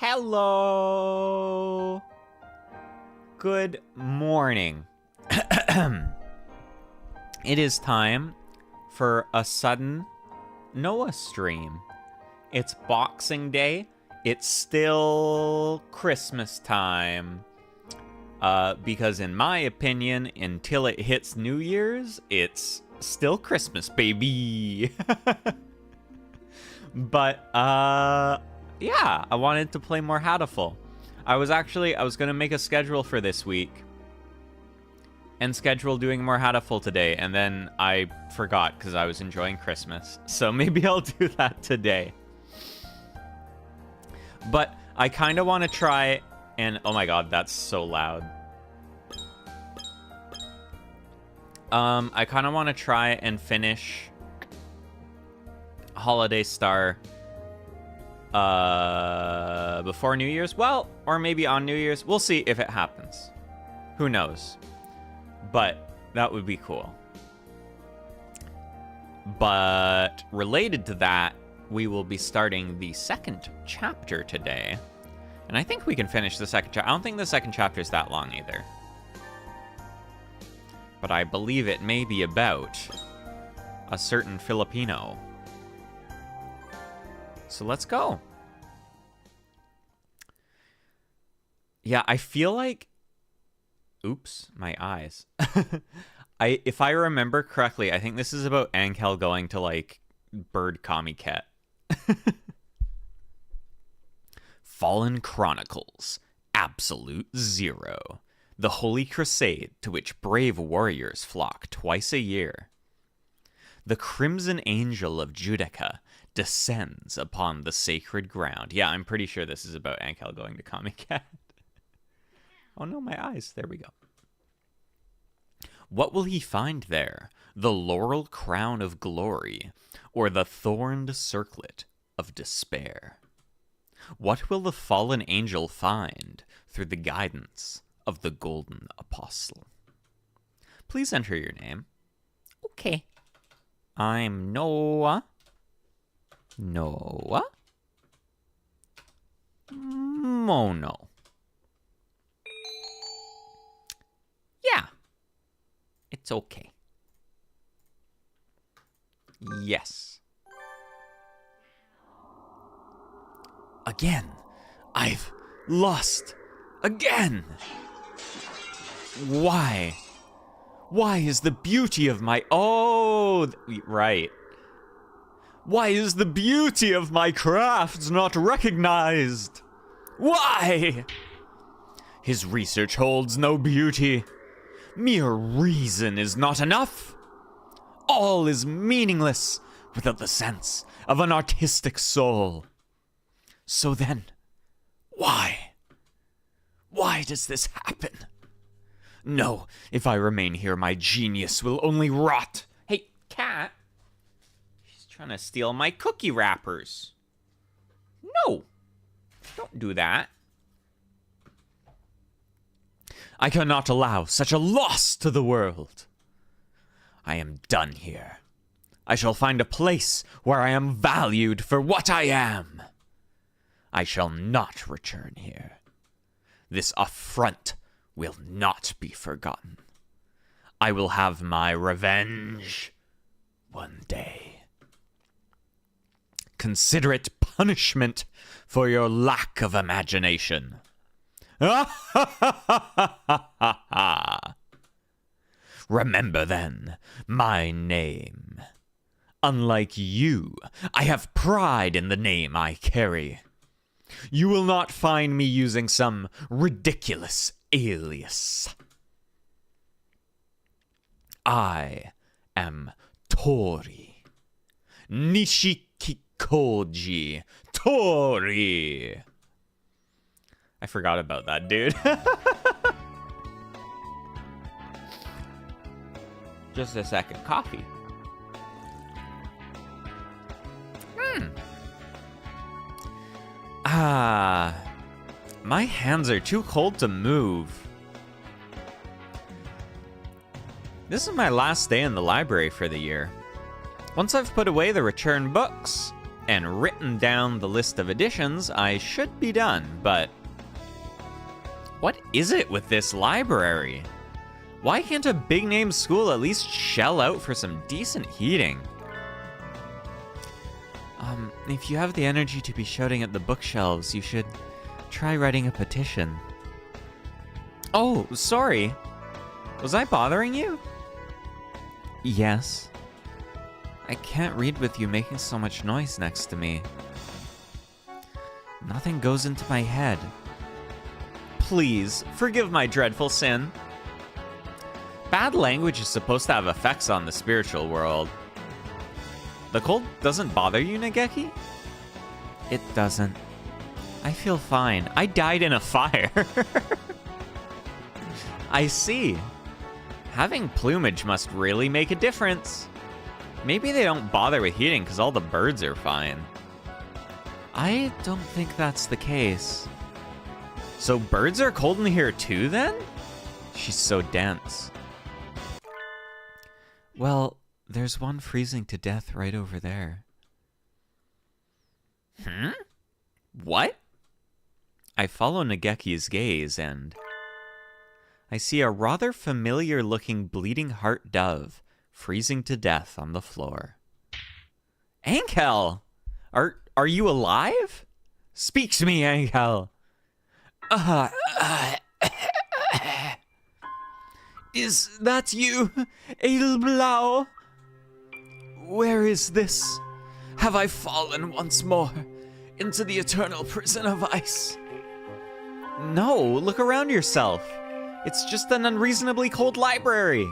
Hello. Good morning. It is time for a sudden No.A stream. It's Boxing Day. It's still Christmas time. Because in my opinion, until it hits New Year's, it's still Christmas, baby. But, yeah, I wanted to play more Hatoful. I was going to make a schedule for this week and schedule doing more Hatoful today, and then I forgot because I was enjoying Christmas. So maybe I'll do that today. But I kind of want to try, and oh my god, that's so loud. I kind of want to try and finish Holiday Star before New Year's. Well, or maybe on New Year's. We'll see if it happens. Who knows? But that would be cool. But related to that, we will be starting the second chapter today. And I think we can finish the second chapter. I don't think the second chapter is that long either. But I believe it may be about a certain Filipino. So let's go. Yeah, I feel like... Oops, my eyes. If I remember correctly, I think this is about Angel going to, like, Bird Comiket. Fallen Chronicles, Absolute Zero. The holy crusade to which brave warriors flock twice a year. The Crimson Angel of Judica descends upon the sacred ground. Yeah, I'm pretty sure this is about Angel going to Comiket. Oh no, my eyes. There we go. What will he find there? The laurel crown of glory, or the thorned circlet of despair? What will the fallen angel find through the guidance of the golden apostle? Please enter your name. Okay. I'm No.A. No.A. Mono. Yeah. It's okay. Yes. Again. I've lost. Again. Why? Why is the beauty of my... Oh, right. Why is the beauty of my craft not recognized? Why? His research holds no beauty. Mere reason is not enough. All is meaningless without the sense of an artistic soul. So then, why? Why does this happen? No, if I remain here, my genius will only rot. Hey, cat. She's trying to steal my cookie wrappers. No, don't do that. I cannot allow such a loss to the world. I am done here. I shall find a place where I am valued for what I am. I shall not return here. This affront will not be forgotten. I will have my revenge one day. Consider it punishment for your lack of imagination. Remember then my name. Unlike you, I have pride in the name I carry. You will not find me using some ridiculous alias. I am Tori. Nishikikoji Tori. I forgot about that, dude. Just a second. Coffee. My hands are too cold to move. This is my last day in the library for the year. Once I've put away the returned books, and written down the list of additions, I should be done, but what is it with this library? Why can't a big-name school at least shell out for some decent heating? If you have the energy to be shouting at the bookshelves, you should try writing a petition. Oh, sorry. Was I bothering you? Yes. I can't read with you making so much noise next to me. Nothing goes into my head. Please, forgive my dreadful sin. Bad language is supposed to have effects on the spiritual world. The cold doesn't bother you, Nageki? It doesn't. I feel fine. I died in a fire. I see. Having plumage must really make a difference. Maybe they don't bother with heating because all the birds are fine. I don't think that's the case. So birds are cold in here too, then? She's so dense. Well, there's one freezing to death right over there. What? I follow Nageki's gaze and I see a rather familiar-looking bleeding heart dove freezing to death on the floor. Angel! Are you alive? Speak to me, Angel! Is that you, Edelblau? Where is this? Have I fallen once more into the eternal prison of ice? No, look around yourself. It's just an unreasonably cold library.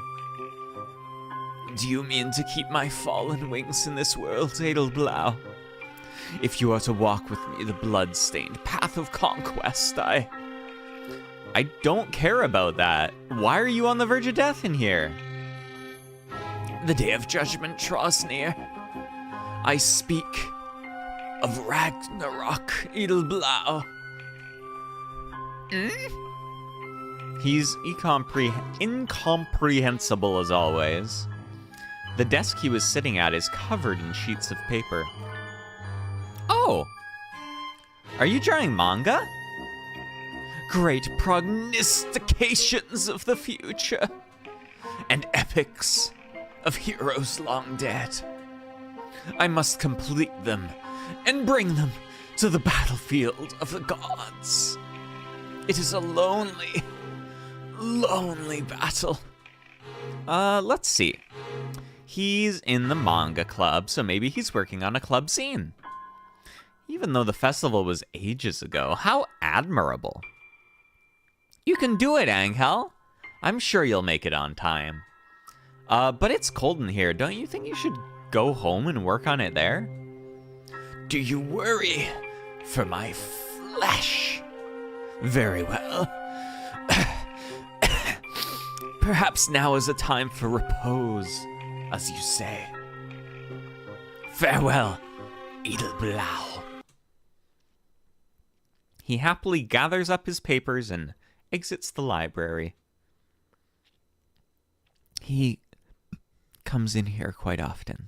Do you mean to keep my fallen wings in this world, Edelblau? If you are to walk with me the blood-stained path of conquest, I don't care about that. Why are you on the verge of death in here? The day of judgment draws near. I speak of Ragnarok, Edelblau. He's incomprehensible as always. The desk he was sitting at is covered in sheets of paper. Oh! Are you drawing manga? Great prognostications of the future, and epics of heroes long dead. I must complete them and bring them to the battlefield of the gods. It is a lonely, lonely battle. Let's see. He's in the manga club, so maybe he's working on a club scene. Even though the festival was ages ago, how admirable. You can do it, Angel. I'm sure you'll make it on time. But it's cold in here. Don't you think you should go home and work on it there? Do you worry for my flesh? Very well. Perhaps now is a time for repose, as you say. Farewell, Edelblau. He happily gathers up his papers and exits the library. He comes in here quite often.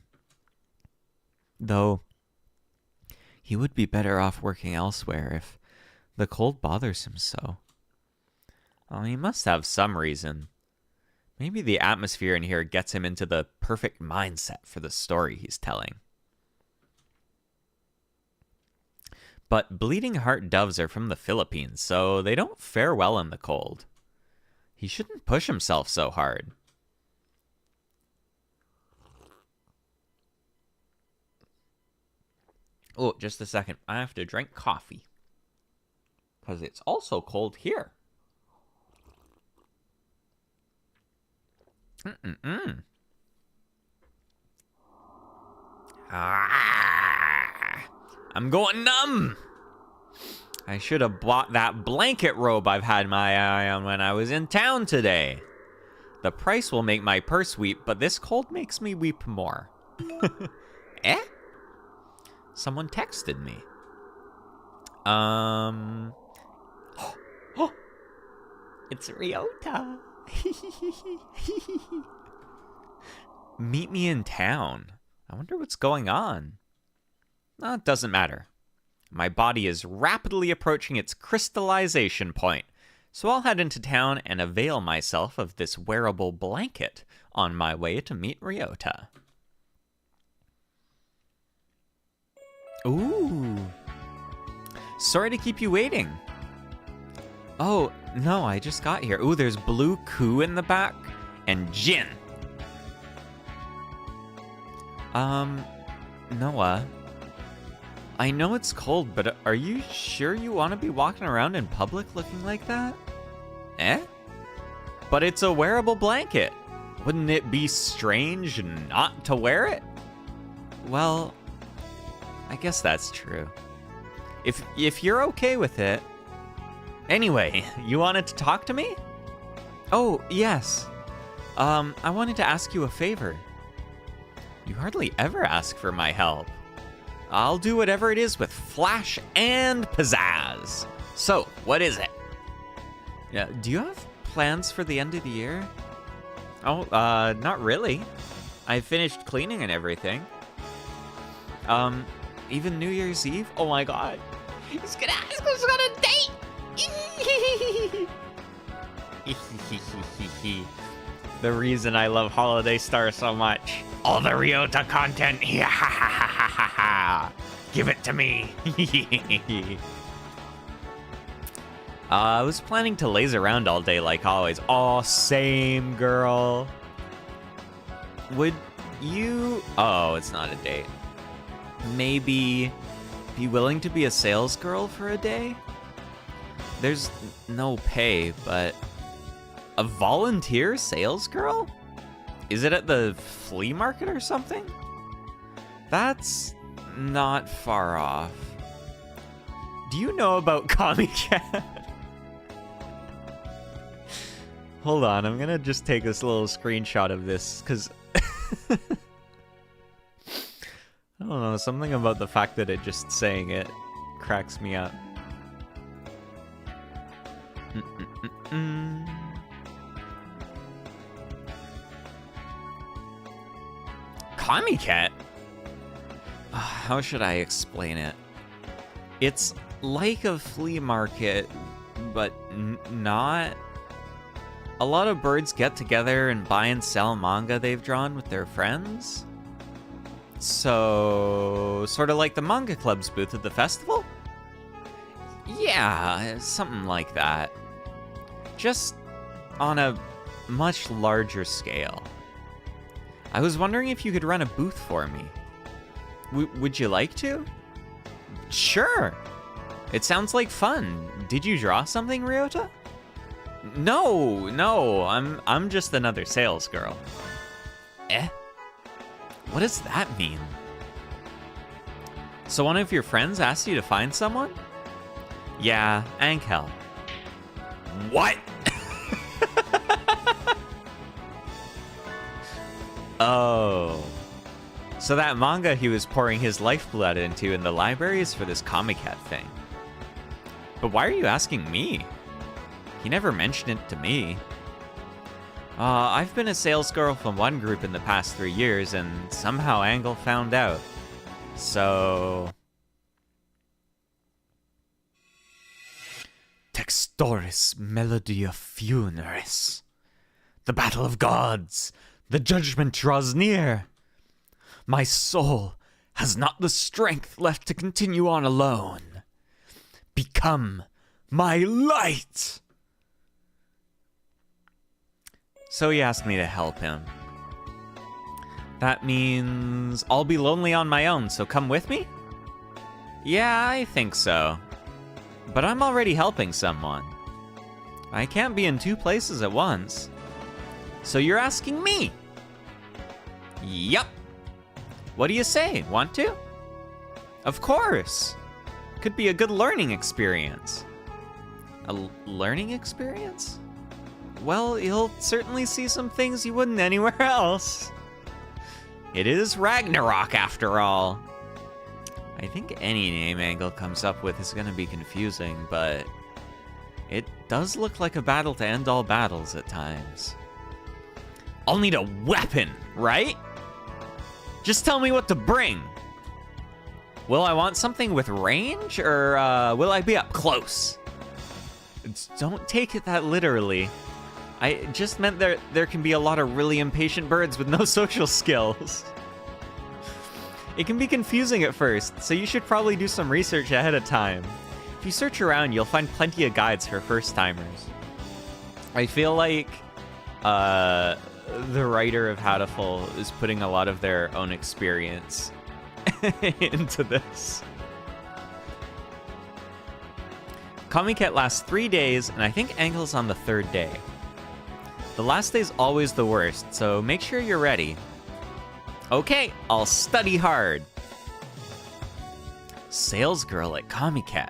Though, he would be better off working elsewhere if the cold bothers him so. Well, he must have some reason. Maybe the atmosphere in here gets him into the perfect mindset for the story he's telling. But bleeding heart doves are from the Philippines, so they don't fare well in the cold. He shouldn't push himself so hard. Oh, just a second. I have to drink coffee. Because it's also cold here. I'm going numb. I should have bought that blanket robe I've had my eye on when I was in town today. The price will make my purse weep, but this cold makes me weep more. Eh? Someone texted me. It's Ryota. Meet me in town. I wonder what's going on. It doesn't matter. My body is rapidly approaching its crystallization point, so I'll head into town and avail myself of this wearable blanket on my way to meet Ryota. Ooh. Sorry to keep you waiting. Oh, no, I just got here. Ooh, there's blue Koo in the back and Jin. No.A, I know it's cold, but are you sure you want to be walking around in public looking like that? Eh? But it's a wearable blanket. Wouldn't it be strange not to wear it? Well, I guess that's true. If you're okay with it. Anyway, you wanted to talk to me? Oh, yes. I wanted to ask you a favor. You hardly ever ask for my help. I'll do whatever it is with flash and pizzazz. So, what is it? Yeah, do you have plans for the end of the year? Oh, not really. I finished cleaning and everything. Even New Year's Eve? Oh my god. He's gonna ask us on a date! The reason I love Holiday Star so much. All the Ryota content. Give it to me. I was planning to laze around all day like always. Oh, same, girl. Would you... Oh, it's not a date. Maybe be willing to be a sales girl for a day? There's no pay, but a volunteer sales girl? Is it at the flea market or something? That's not far off. Do you know about Kamikat? Hold on, I'm gonna just take this little screenshot of this, because... I don't know, something about the fact that it just saying it cracks me up. Kamikat? How should I explain it? It's like a flea market, but not. A lot of birds get together and buy and sell manga they've drawn with their friends. So, sort of like the manga club's booth at the festival? Yeah, something like that. Just on a much larger scale. I was wondering if you could run a booth for me. Would you like to? Sure. It sounds like fun. Did you draw something, Ryota? No, I'm just another sales girl. Eh? What does that mean? So one of your friends asked you to find someone? Yeah, Angel. What? Oh. So that manga he was pouring his lifeblood into in the library is for this Kamikat thing. But why are you asking me? He never mentioned it to me. I've been a sales girl from one group in the past 3 years, and somehow Angel found out. So... Textoris Melodia Funeris. The battle of gods. The judgment draws near. My soul has not the strength left to continue on alone. Become my light! So he asked me to help him. That means I'll be lonely on my own, so come with me? Yeah, I think so. But I'm already helping someone. I can't be in 2 places at once. So you're asking me? Yup. What do you say? Want to? Of course. Could be a good learning experience. A learning experience? Well, you'll certainly see some things you wouldn't anywhere else. It is Ragnarok, after all. I think any name Angel comes up with is going to be confusing, but it does look like a battle to end all battles at times. I'll need a weapon, right? Just tell me what to bring. Will I want something with range, or will I be up close? Don't take it that literally. I just meant there can be a lot of really impatient birds with no social skills. It can be confusing at first, so you should probably do some research ahead of time. If you search around, you'll find plenty of guides for first-timers. I feel like the writer of Hatoful is putting a lot of their own experience into this. Comiket lasts 3 days, and I think Angle's on the 3rd day. The last day's always the worst, so make sure you're ready. Okay, I'll study hard. Salesgirl at Comiket.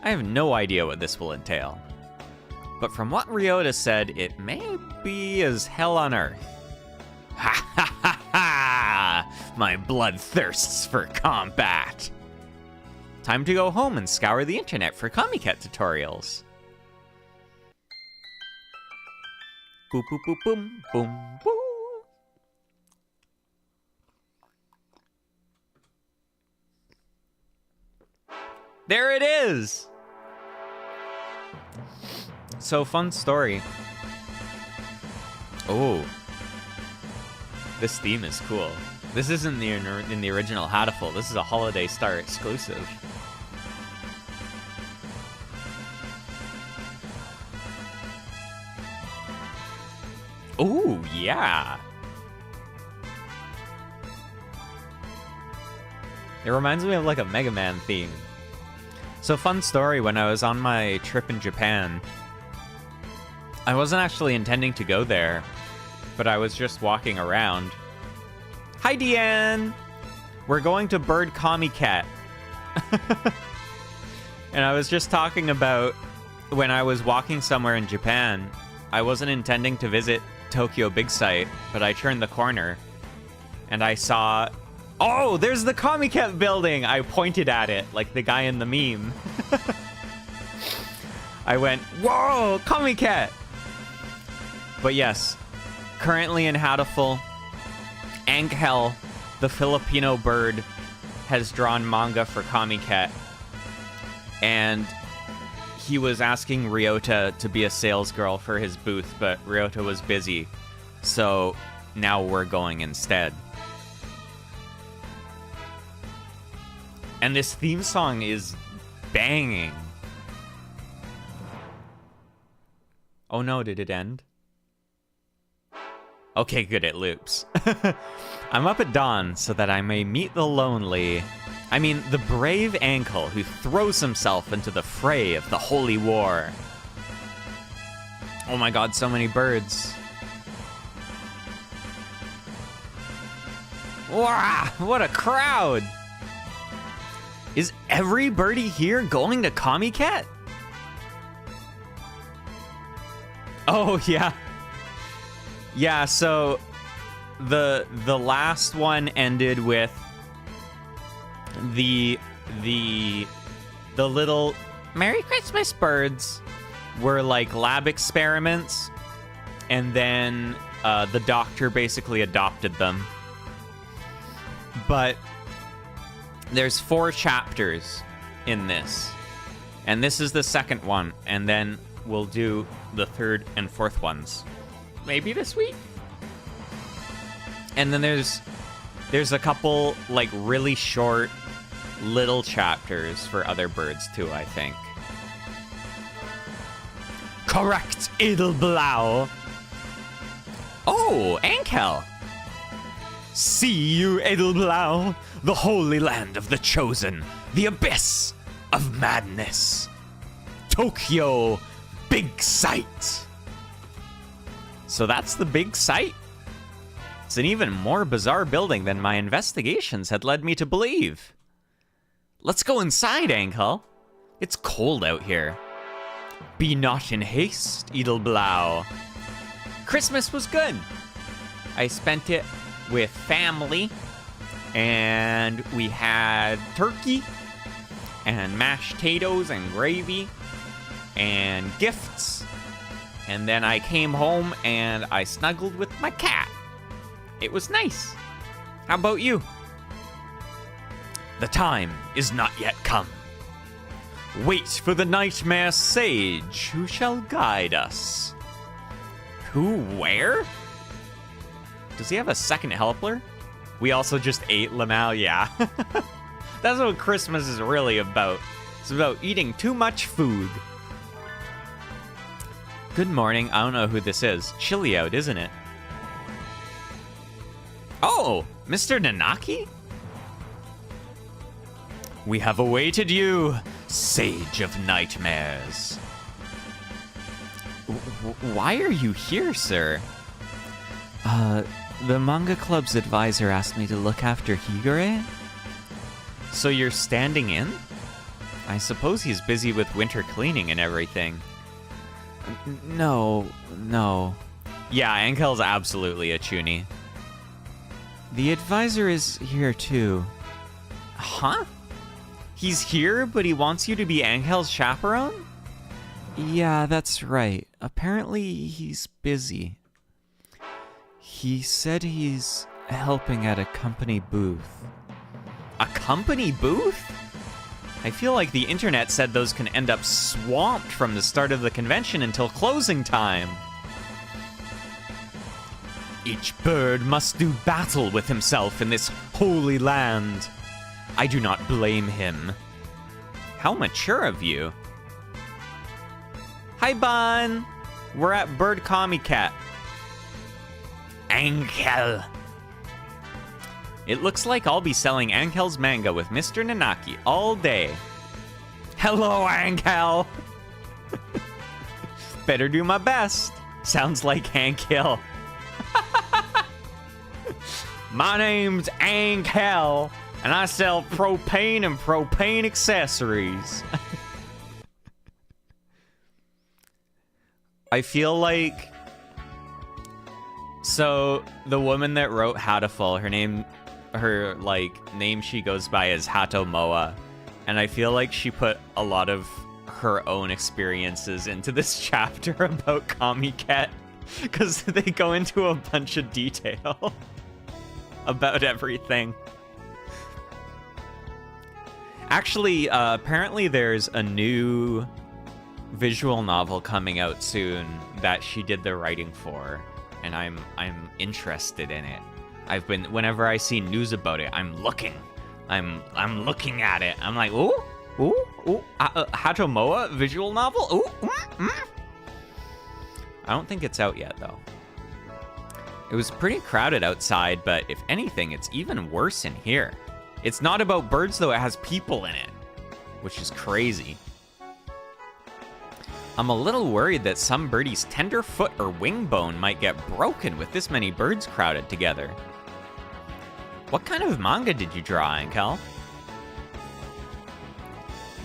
I have no idea what this will entail. But from what Ryota said, it may be as hell on earth. Ha ha ha ha! My blood thirsts for combat. Time to go home and scour the internet for Comiket tutorials. Boop boop boop boom boom boom. There it is! So, fun story. Oh. This theme is cool. This isn't in the original Hatoful. This is a Holiday Star exclusive. Oh, yeah. It reminds me of like a Mega Man theme. So, fun story, when I was on my trip in Japan, I wasn't actually intending to go there, but I was just walking around. Hi, Deanne! We're going to Bird Comiket. And I was just talking about when I was walking somewhere in Japan, I wasn't intending to visit Tokyo Big Sight, but I turned the corner and I saw, oh, there's the Comiket building! I pointed at it, like the guy in the meme. I went, whoa, Comiket! But yes, currently in Hatoful, Angel, the Filipino bird, has drawn manga for Comiket. And he was asking Ryota to be a salesgirl for his booth, but Ryota was busy. So now we're going instead. And this theme song is banging. Oh no, did it end? Okay, good, it loops. I'm up at dawn so that I may meet the the brave Ankle who throws himself into the fray of the holy war. Oh my god, so many birds. Wow, what a crowd! Is every birdie here going to Comiket? Oh, yeah. Yeah, so the last one ended with the little Merry Christmas birds were like lab experiments, and then the doctor basically adopted them. But there's 4 chapters in this, and this is the second one, and then we'll do the 3rd and 4th ones. Maybe this week? And then there's a couple, like, really short little chapters for other birds, too, I think. Correct, Edelblau! Oh, Ankel! See you, Edelblau, the holy land of the chosen, the abyss of madness. Tokyo Big Sight. So that's the Big Sight? It's an even more bizarre building than my investigations had led me to believe. Let's go inside, Ankel. It's cold out here. Be not in haste, Edelblau. Christmas was good. I spent it with family, and we had turkey, and mashed potatoes, and gravy, and gifts. And then I came home and I snuggled with my cat. It was nice. How about you? The time is not yet come. Wait for the nightmare sage who shall guide us. Who, where? Does he have a second helper? We also just ate Lamal, yeah. That's what Christmas is really about. It's about eating too much food. Good morning. I don't know who this is. Chilly out, isn't it? Oh, Mr. Nanaki? We have awaited you, Sage of Nightmares. Why are you here, sir? The manga club's advisor asked me to look after Higure. So you're standing in? I suppose he's busy with winter cleaning and everything. No. Yeah, Ankel's absolutely a chuny. The advisor is here too. Huh? He's here, but he wants you to be Ankel's chaperone? Yeah, that's right. Apparently he's busy. He said he's helping at a company booth. A company booth? I feel like the internet said those can end up swamped from the start of the convention until closing time. Each bird must do battle with himself in this holy land. I do not blame him. How mature of you. Hi, Bon. We're at Bird Comic Cat. Ankel. It looks like I'll be selling Ankel's manga with Mr. Nanaki all day. Hello, Ankel. Better do my best. Sounds like Ankel. My name's Ankel, and I sell propane and propane accessories. I feel like... So, the woman that wrote Hatoful, her name she goes by is Hatomoa. And I feel like she put a lot of her own experiences into this chapter about Kamiket. Because they go into a bunch of detail about everything. Actually, apparently there's a new visual novel coming out soon that she did the writing for. And I'm interested in it. Whenever I see news about it, I'm looking at it. I'm like, ooh, Hatomoa visual novel? Ooh, I don't think it's out yet, though. It was pretty crowded outside, but if anything, it's even worse in here. It's not about birds, though. It has people in it, which is crazy. I'm a little worried that some birdie's tender foot or wing bone might get broken with this many birds crowded together. What kind of manga did you draw, Ankel?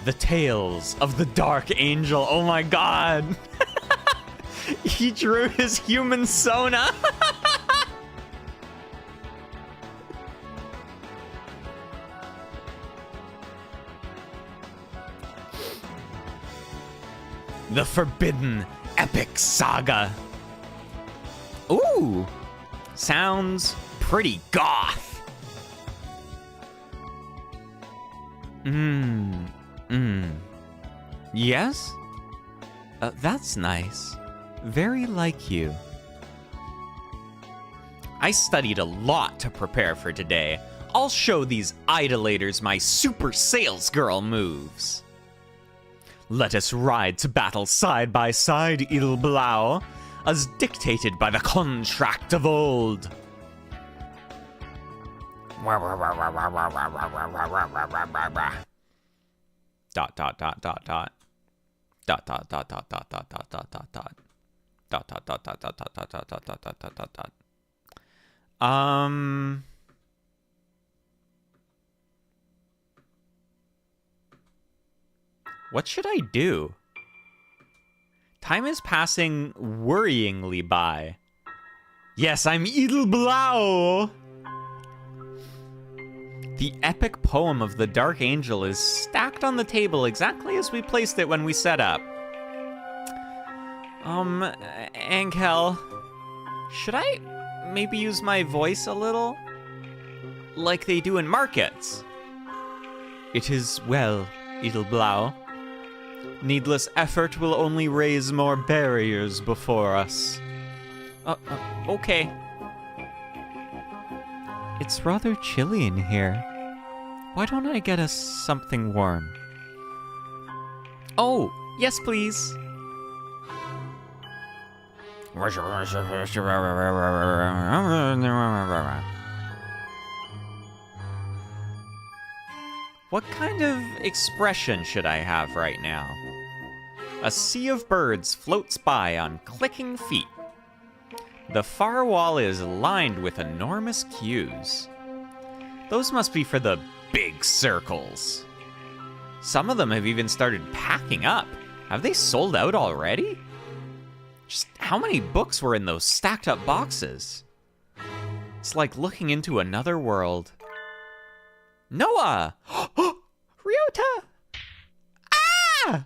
The Tales of the Dark Angel. Oh my god! He drew his human Sona! The Forbidden Epic Saga. Ooh! Sounds pretty goth. Yes? That's nice. Very like you. I studied a lot to prepare for today. I'll show these idolaters my super sales girl moves. Let us ride to battle side by side, Il Blau, as dictated by the contract of old. Dot dot dot dot dot. Dot dot dot dot dot dot dot dot dot dot. Dot dot dot dot dot dot dot dot dot dot dot dot dot dot. What should I do? Time is passing worryingly by. Yes, I'm Il Blau! The epic poem of the Dark Angel is stacked on the table exactly as we placed it when we set up. Ankel, should I maybe use my voice a little? Like they do in markets? It is well, Edelblau. Needless effort will only raise more barriers before us. Okay. It's rather chilly in here. Why don't I get us something warm? Oh, yes, please. What kind of expression should I have right now? A sea of birds floats by on clicking feet. The far wall is lined with enormous queues. Those must be for the big circles. Some of them have even started packing up. Have they sold out already? Just how many books were in those stacked up boxes? It's like looking into another world. No.A! Ryota! Ah!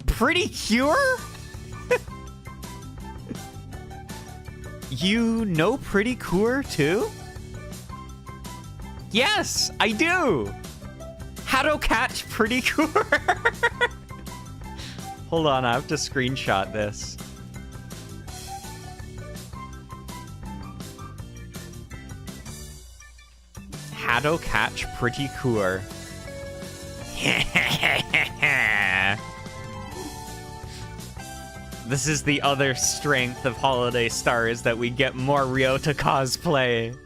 Pretty cure? You know Pretty Cure too? Yes, I do! How to catch Pretty Cure? Hold on, I have to screenshot this. How to catch Pretty Cure. This is the other strength of Holiday Stars, that we get more Ryota cosplay.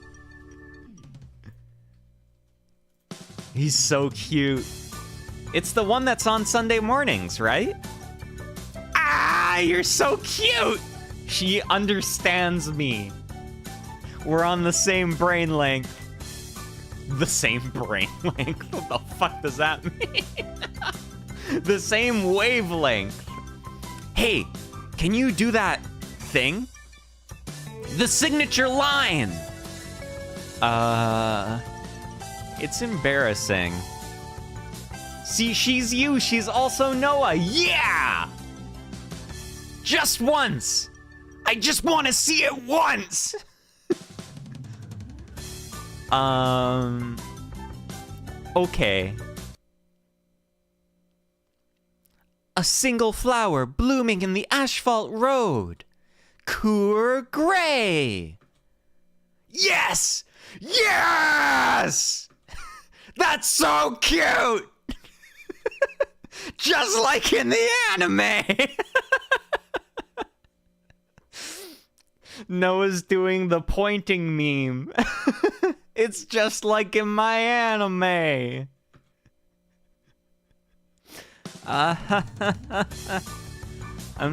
He's so cute. It's the one that's on Sunday mornings, right? Ah, you're so cute! She understands me. We're on the same brain length. The same brain length? What the fuck does that mean? The same wavelength. Hey, can you do that thing? The signature line! It's embarrassing. See, she's you. She's also No.A. Yeah! Just once. I just want to see it once. Okay. A single flower blooming in the asphalt road. Coeur Gray. Yes! Yes! That's so cute! Just like in the anime! No.A's doing the pointing meme. It's just like in my anime. I'm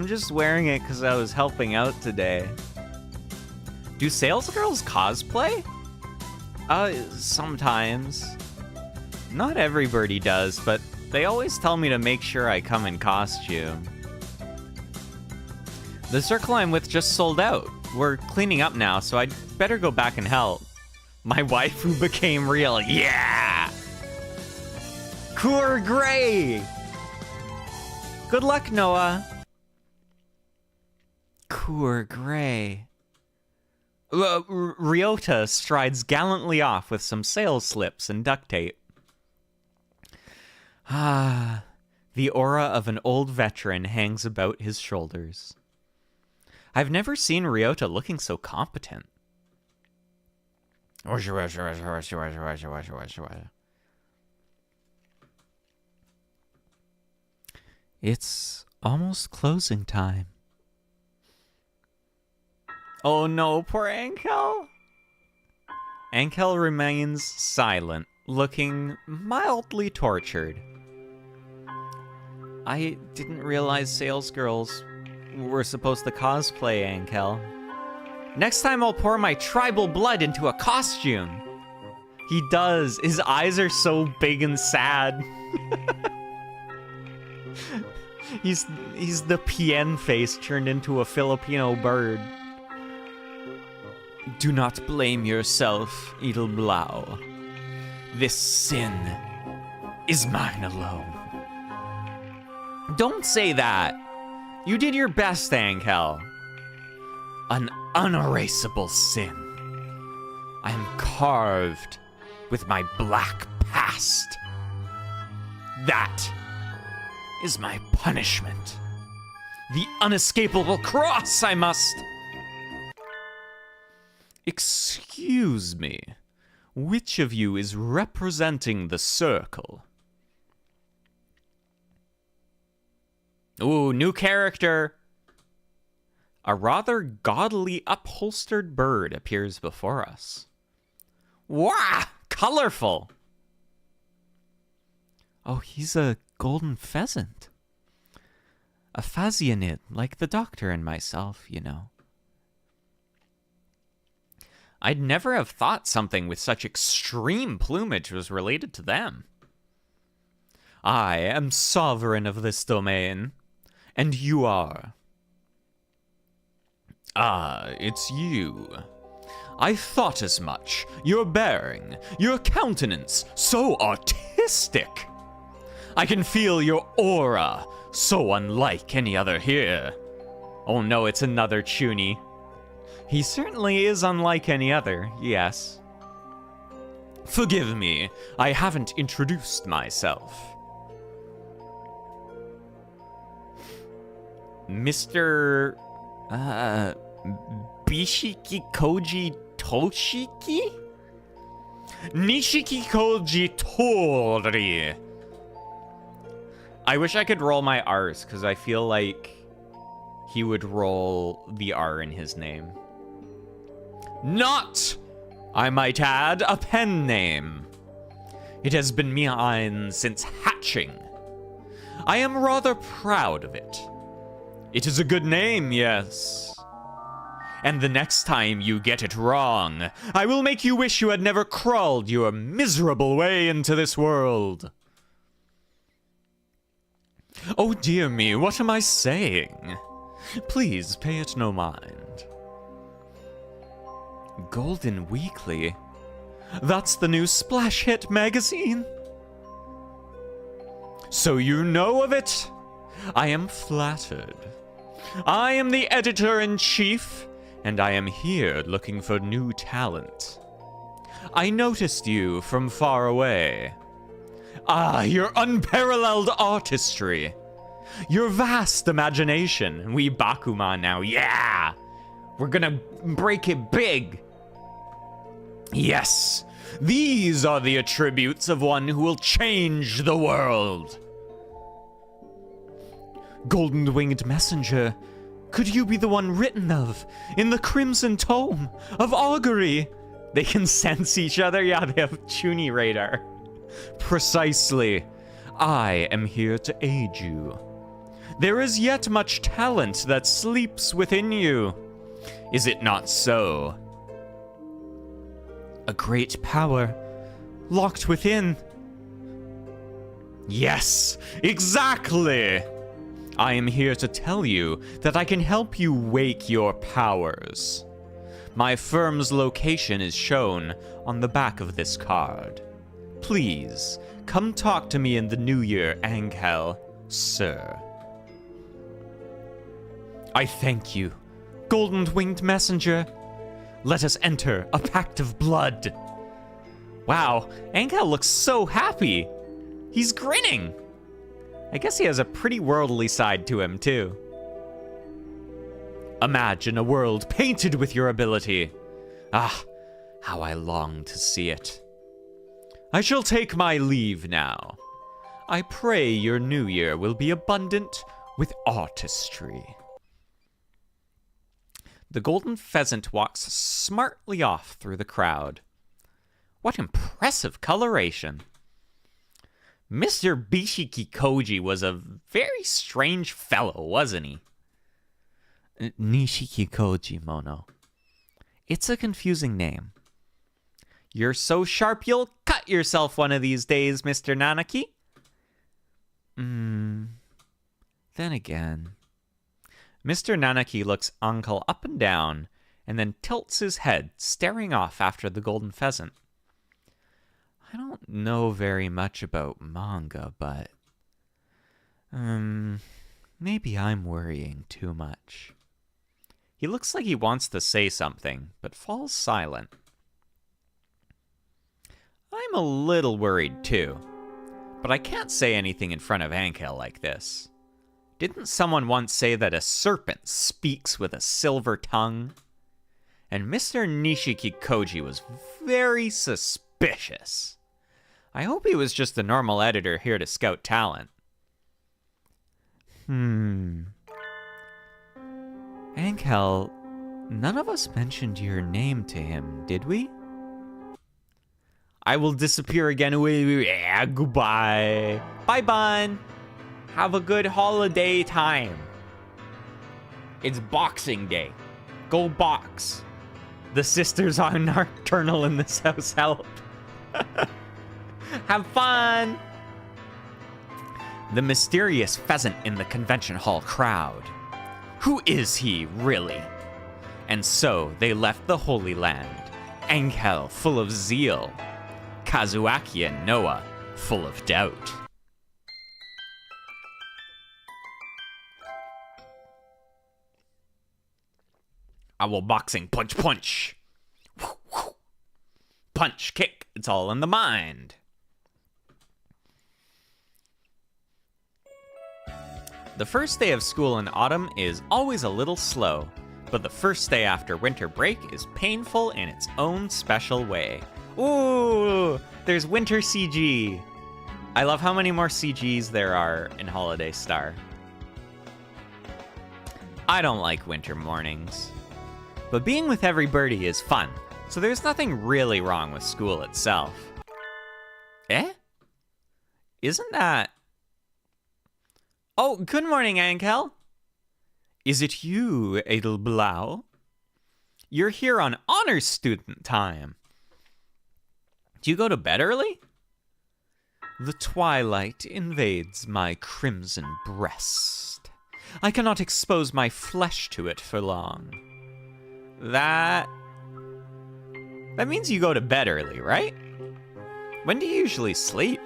just wearing it because I was helping out today. Do sales girls cosplay? Sometimes. Not everybody does, but they always tell me to make sure I come in costume. The circle I'm with just sold out. We're cleaning up now, so I'd better go back and help. My waifu became real, yeah! Coeur Gray! Good luck, No.A. Coeur Gray. Ryota strides gallantly off with some sales slips and duct tape. Ah, the aura of an old veteran hangs about his shoulders. I've never seen Ryota looking so competent. It's almost closing time. Oh no, poor Ankel. Ankel remains silent, looking mildly tortured. I didn't realize sales girls were supposed to cosplay Ankel. Next time I'll pour my tribal blood into a costume. He does. His eyes are so big and sad. He's the PN face turned into a Filipino bird. Do not blame yourself, Edelblau. This sin is mine alone. Don't say that. You did your best, Ankel. An unerasable sin. I am carved with my black past. That is my punishment. The unescapable cross I must... Excuse me. Which of you is representing the circle? Ooh, new character. A rather gaudily upholstered bird appears before us. Wow, colorful. Oh, he's a golden pheasant. A phasianid, like the doctor and myself, you know. I'd never have thought something with such extreme plumage was related to them. I am sovereign of this domain, and you are. Ah, it's you. I thought as much. Your bearing, your countenance, so artistic. I can feel your aura, so unlike any other here. Oh no, it's another Chuny. He certainly is unlike any other, yes. Forgive me, I haven't introduced myself. Mr. Bishiki Koji Toshiki? Nishiki Koji Tori. I wish I could roll my R's, because I feel like he would roll the R in his name. Not, I might add, a pen name. It has been mine since hatching. I am rather proud of it. It is a good name, yes. And the next time you get it wrong, I will make you wish you had never crawled your miserable way into this world. Oh dear me, what am I saying? Please pay it no mind. Golden Weekly? That's the new splash hit magazine? So you know of it? I am flattered. I am the editor-in-chief, and I am here looking for new talent. I noticed you from far away. Ah, your unparalleled artistry. Your vast imagination. We Bakuman now, yeah! We're gonna break it big. Yes, these are the attributes of one who will change the world. Golden-winged messenger, could you be the one written of in the crimson tome of augury? They can sense each other. Yeah, they have Chuny radar. Precisely. I am here to aid you. There is yet much talent that sleeps within you. Is it not so? A great power locked within. Yes, exactly. I am here to tell you that I can help you wake your powers. My firm's location is shown on the back of this card. Please, come talk to me in the new year, Angel, sir. I thank you, golden-winged messenger. Let us enter a pact of blood. Wow, Angel looks so happy. He's grinning. I guess he has a pretty worldly side to him, too. Imagine a world painted with your ability. Ah, how I long to see it. I shall take my leave now. I pray your new year will be abundant with artistry. The golden pheasant walks smartly off through the crowd. What impressive coloration. Mr. Bishiki Koji was a very strange fellow, wasn't he? Nishiki Koji, Mono. It's a confusing name. You're so sharp you'll cut yourself one of these days, Mr. Nanaki. Then again... Mr. Nanaki looks Uncle up and down, and then tilts his head, staring off after the golden pheasant. I don't know very much about manga, but... maybe I'm worrying too much. He looks like he wants to say something, but falls silent. I'm a little worried too, but I can't say anything in front of Ankel like this. Didn't someone once say that a serpent speaks with a silver tongue? And Mr. Nishikikoji was very suspicious. I hope he was just a normal editor here to scout talent. Ankel, none of us mentioned your name to him, did we? I will disappear again. Yeah, goodbye. Bye, Bun. Have a good holiday time. It's Boxing Day. Go box. The sisters are nocturnal in this house. Help. Have fun. The mysterious pheasant in the convention hall crowd. Who is he, really? And so they left the Holy Land. Ankel full of zeal. Kazuaki and No.A full of doubt. I will boxing punch punch. Punch, kick, it's all in the mind. The first day of school in autumn is always a little slow, but the first day after winter break is painful in its own special way. Ooh, there's winter CG. I love how many more CGs there are in Holiday Star. I don't like winter mornings, but being with every birdie is fun, so there's nothing really wrong with school itself. Eh? Isn't that... Oh, good morning, Ankel. Is it you, Edelblau? You're here on honor student time. Do you go to bed early? The twilight invades my crimson breast. I cannot expose my flesh to it for long. That means you go to bed early, right? When do you usually sleep?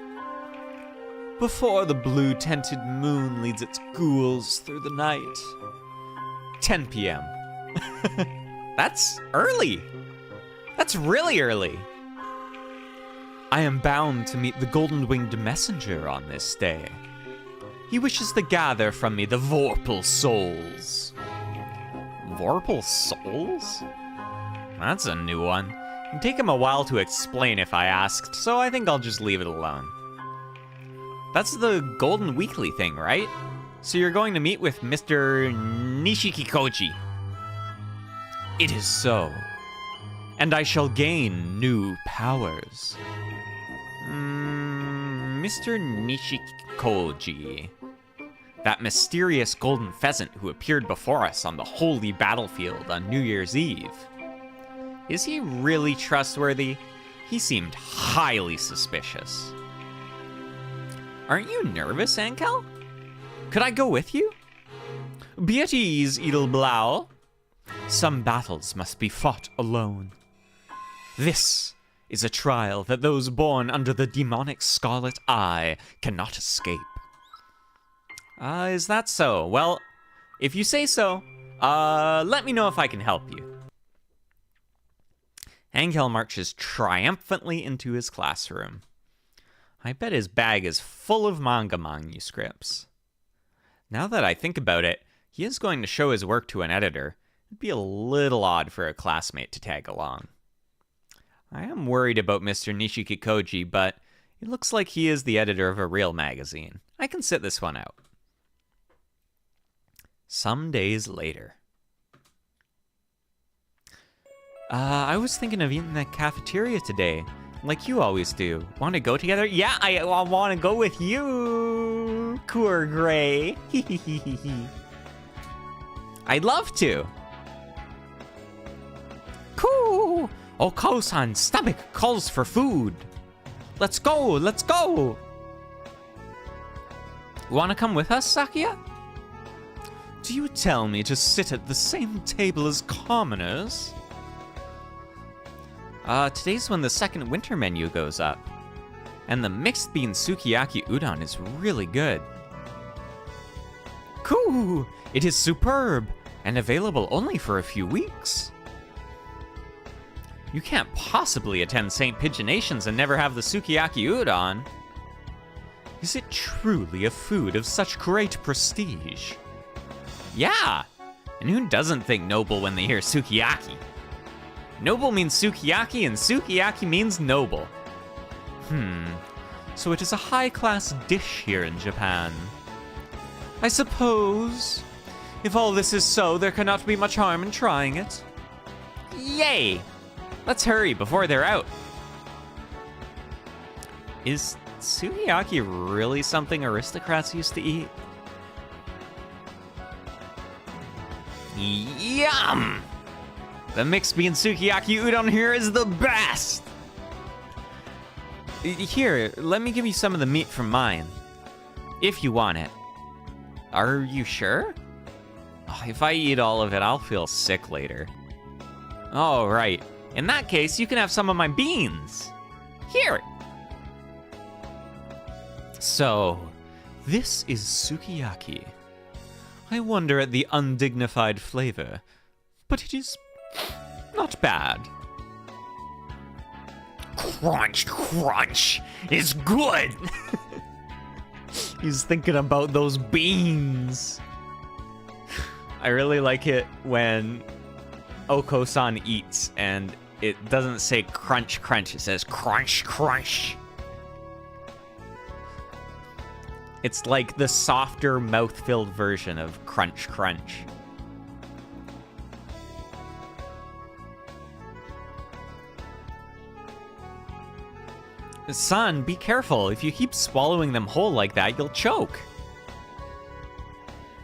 Before the blue-tinted moon leads its ghouls through the night. 10 p.m. That's early. That's really early. I am bound to meet the golden-winged messenger on this day. He wishes to gather from me the Vorpal souls. Vorpal souls? That's a new one. It'd take him a while to explain if I asked, so I think I'll just leave it alone. That's the Golden Weekly thing, right? So you're going to meet with Mr. Nishikikoji. It is so. And I shall gain new powers. Mr. Nishikikoji. That mysterious golden pheasant who appeared before us on the holy battlefield on New Year's Eve. Is he really trustworthy? He seemed highly suspicious. Aren't you nervous, Ankel? Could I go with you? Be at ease, Edelblau. Some battles must be fought alone. This is a trial that those born under the demonic scarlet eye cannot escape. Is that so? Well, if you say so, let me know if I can help you. Ankel marches triumphantly into his classroom. I bet his bag is full of manga manuscripts. Now that I think about it, he is going to show his work to an editor. It'd be a little odd for a classmate to tag along. I am worried about Mr. Nishikikoji, but it looks like he is the editor of a real magazine. I can sit this one out. Some days later. I was thinking of eating in the cafeteria today, like you always do. Want to go together? Yeah, I want to go with you, Coeur Gray. I'd love to. Cool. Oko-san's stomach calls for food. Let's go, let's go. Want to come with us, Sakia? Do you tell me to sit at the same table as commoners? Today's when the second winter menu goes up. And the mixed bean sukiyaki udon is really good. Cool! It is superb! And available only for a few weeks. You can't possibly attend St. Pigeonations and never have the sukiyaki udon. Is it truly a food of such great prestige? Yeah, and who doesn't think noble when they hear sukiyaki? Noble means sukiyaki, and sukiyaki means noble. So it is a high-class dish here in Japan. I suppose, if all this is so, there cannot be much harm in trying it. Yay! Let's hurry before they're out. Is sukiyaki really something aristocrats used to eat? Yum! The mixed bean sukiyaki udon here is the best! Here, let me give you some of the meat from mine. If you want it. Are you sure? Oh, if I eat all of it, I'll feel sick later. Oh, right. In that case, you can have some of my beans. Here! So, this is sukiyaki. I wonder at the undignified flavor, but it is not bad. Crunch, crunch is good. He's thinking about those beans. I really like it when Oko-san eats and it doesn't say crunch, crunch. It says crunch, crunch. It's like the softer, mouth-filled version of crunch, crunch. Son, be careful. If you keep swallowing them whole like that, you'll choke.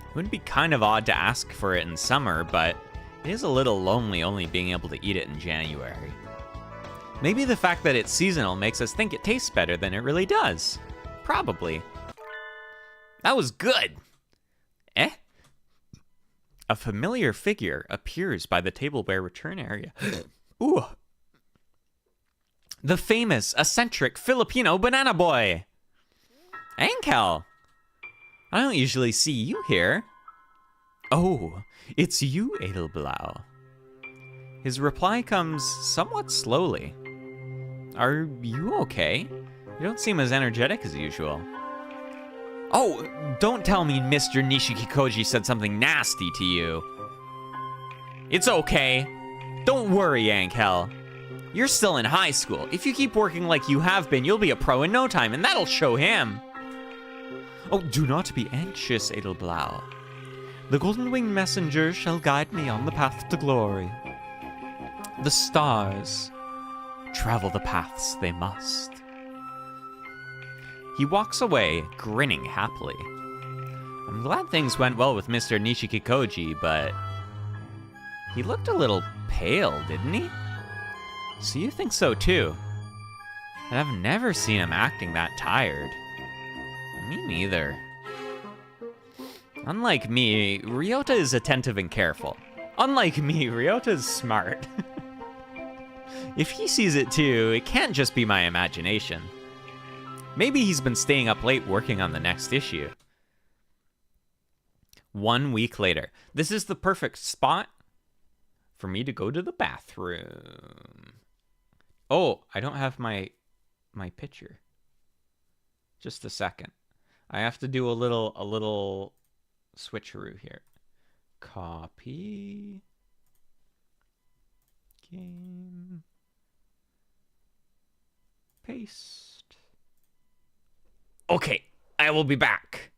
It would be kind of odd to ask for it in summer, but it is a little lonely only being able to eat it in January. Maybe the fact that it's seasonal makes us think it tastes better than it really does. Probably. That was good. Eh? A familiar figure appears by the tableware return area. Ooh. The famous, eccentric Filipino banana boy. Ankel. I don't usually see you here. Oh, it's you, Edelblau. His reply comes somewhat slowly. Are you okay? You don't seem as energetic as usual. Oh, don't tell me Mr. Nishikikoji said something nasty to you. It's okay. Don't worry, Ankel. You're still in high school. If you keep working like you have been, you'll be a pro in no time, and that'll show him. Oh, do not be anxious, Edelblau. The golden-winged messenger shall guide me on the path to glory. The stars travel the paths they must. He walks away, grinning happily. I'm glad things went well with Mr. Nishikikoji, but he looked a little pale, didn't he? So you think so too? And I've never seen him acting that tired. Me neither. Unlike me, Ryota is attentive and careful. Unlike me, Ryota is smart. If he sees it too, it can't just be my imagination. Maybe he's been staying up late working on the next issue. 1 week later. This is the perfect spot for me to go to the bathroom. Oh, I don't have my picture. Just a second. I have to do a little switcheroo here. Copy. Game. Paste. Okay, I will be back.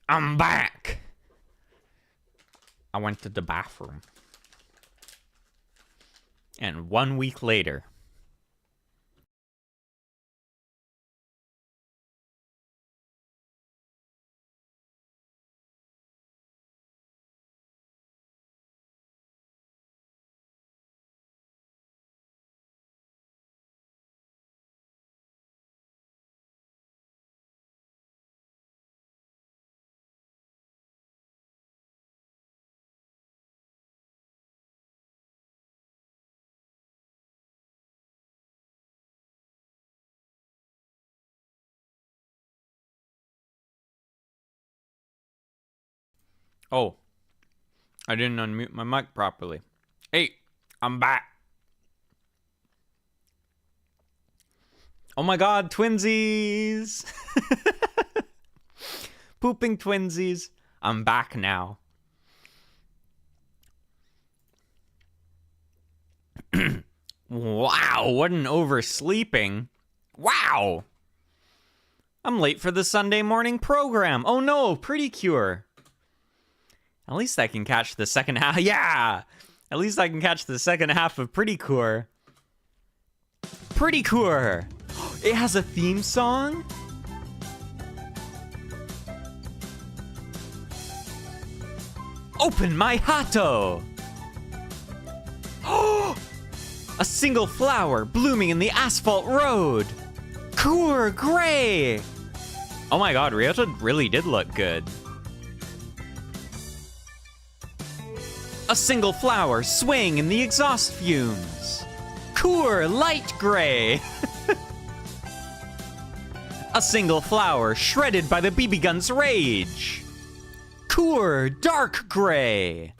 I'm back. I went to the bathroom. And 1 week later. Oh, I didn't unmute my mic properly. Hey, I'm back. Oh my god, twinsies! Pooping twinsies. I'm back now. Wow, what an oversleeping. Wow! I'm late for the Sunday morning program. Oh no, Pretty Cure. At least I can catch the second half. Yeah! At least I can catch the second half of Pretty Cure. Pretty Cure! It has a theme song? Open my Hato! Oh! A single flower blooming in the asphalt road! Cure Gray! Oh my god, Ryota really did look good. A single flower swaying in the exhaust fumes. Cure Light Gray! A single flower shredded by the BB gun's rage. Cure Dark Gray.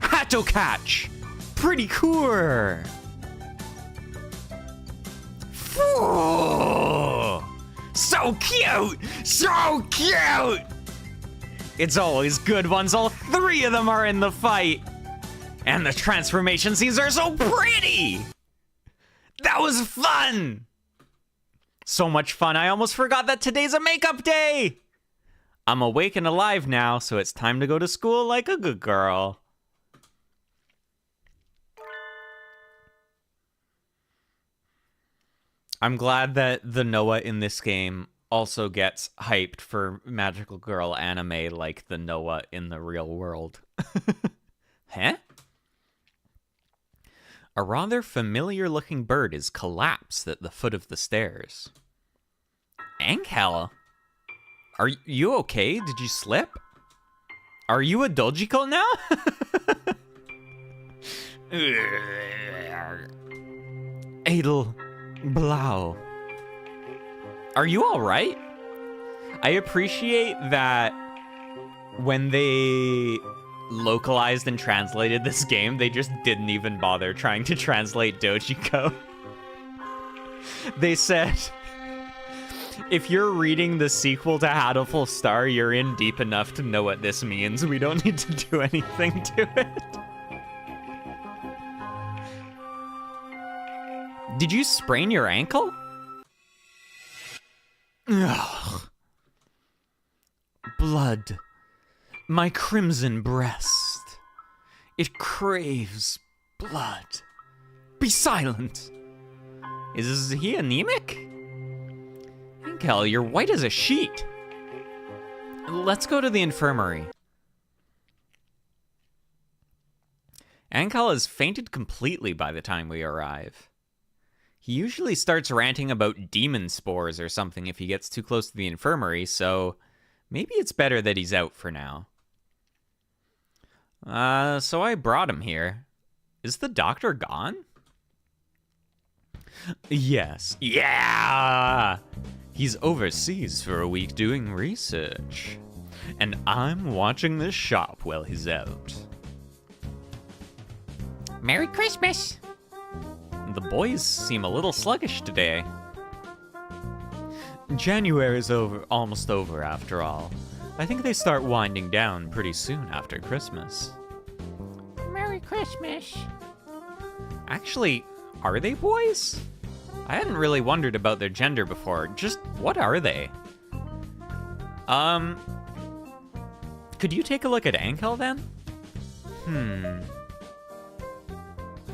Hatto Catch! Pretty Cure! So cute! So cute! It's always good once all three of them are in the fight. And the transformation scenes are so pretty! That was fun! So much fun, I almost forgot that today's a makeup day! I'm awake and alive now, so it's time to go to school like a good girl. I'm glad that the No.A in this game also gets hyped for magical girl anime like the No.A in the real world. Huh? A rather familiar-looking bird is collapsed at the foot of the stairs. Angel? Are you okay? Did you slip? Are you a Dojiko now? Adel Blau. Are you alright? I appreciate that when they localized and translated this game, they just didn't even bother trying to translate Dojiko. They said, if you're reading the sequel to Hatoful Star, you're in deep enough to know what this means. We don't need to do anything to it. Did you sprain your ankle? Ugh. Blood. My crimson breast. It craves blood. Be silent. Is he anemic? Angel, you're white as a sheet. Let's go to the infirmary. Angel has fainted completely by the time we arrive. He usually starts ranting about demon spores or something if he gets too close to the infirmary, so maybe it's better that he's out for now. So I brought him here. Is the doctor gone? Yes. Yeah! He's overseas for a week doing research. And I'm watching the shop while he's out. Merry Christmas! The boys seem a little sluggish today. January's almost over after all. I think they start winding down pretty soon after Christmas. Merry Christmas. Actually, are they boys? I hadn't really wondered about their gender before. Just what are they? Could you take a look at Angel then?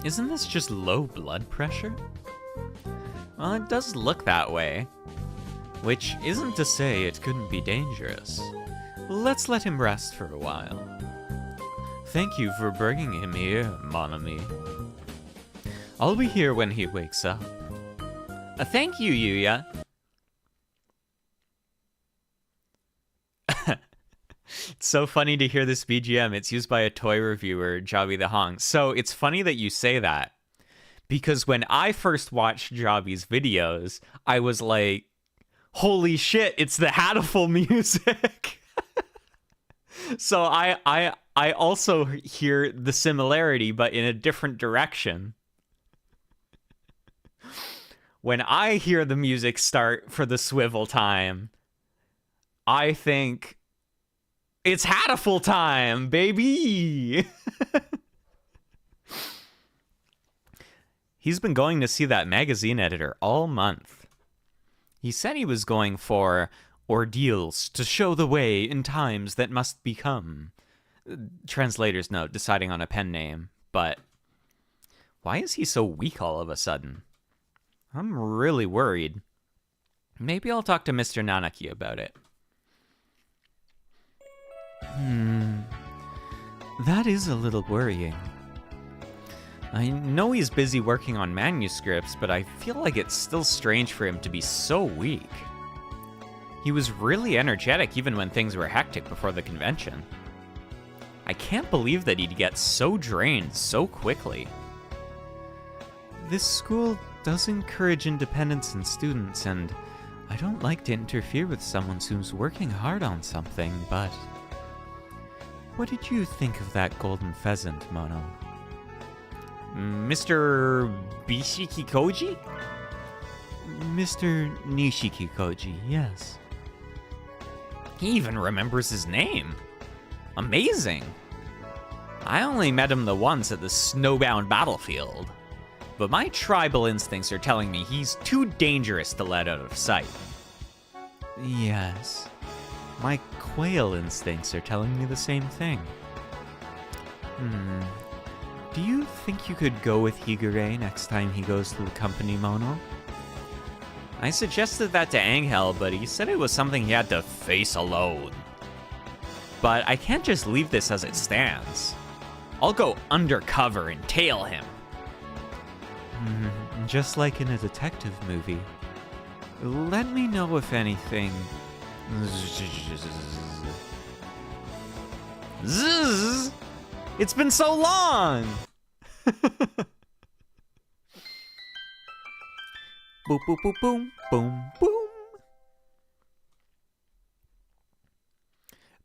Isn't this just low blood pressure? Well, it does look that way. Which isn't to say it couldn't be dangerous. Let's let him rest for a while. Thank you for bringing him here, mon ami. I'll be here when he wakes up. Thank you, Yuya. It's so funny to hear this BGM. It's used by a toy reviewer, Jobby the Hong. So it's funny that you say that. Because when I first watched Jobby's videos, I was like, holy shit, it's the Hatoful music. So I also hear the similarity, but in a different direction. When I hear the music start for the swivel time, I think, it's Hatoful time, baby! He's been going to see that magazine editor all month. He said he was going for ordeals to show the way in times that must become. Translator's note, deciding on a pen name. But why is he so weak all of a sudden? I'm really worried. Maybe I'll talk to Mr. Nanaki about it. That is a little worrying. I know he's busy working on manuscripts, but I feel like it's still strange for him to be so weak. He was really energetic even when things were hectic before the convention. I can't believe that he'd get so drained so quickly. This school does encourage independence in students, and I don't like to interfere with someone who's working hard on something, but... What did you think of that golden pheasant, Mono? Mr. Bishiki Koji? Mr. Nishiki Koji, yes. He even remembers his name. Amazing. I only met him the once at the snowbound battlefield, but my tribal instincts are telling me he's too dangerous to let out of sight. Yes. My quail instincts are telling me the same thing. Do you think you could go with Higure next time he goes to the company, Mono? I suggested that to Angel, but he said it was something he had to face alone. But I can't just leave this as it stands. I'll go undercover and tail him. Just like in a detective movie. Let me know if anything... Zzz! It's been so long! Boop, boop, boop, boom, boom, boom.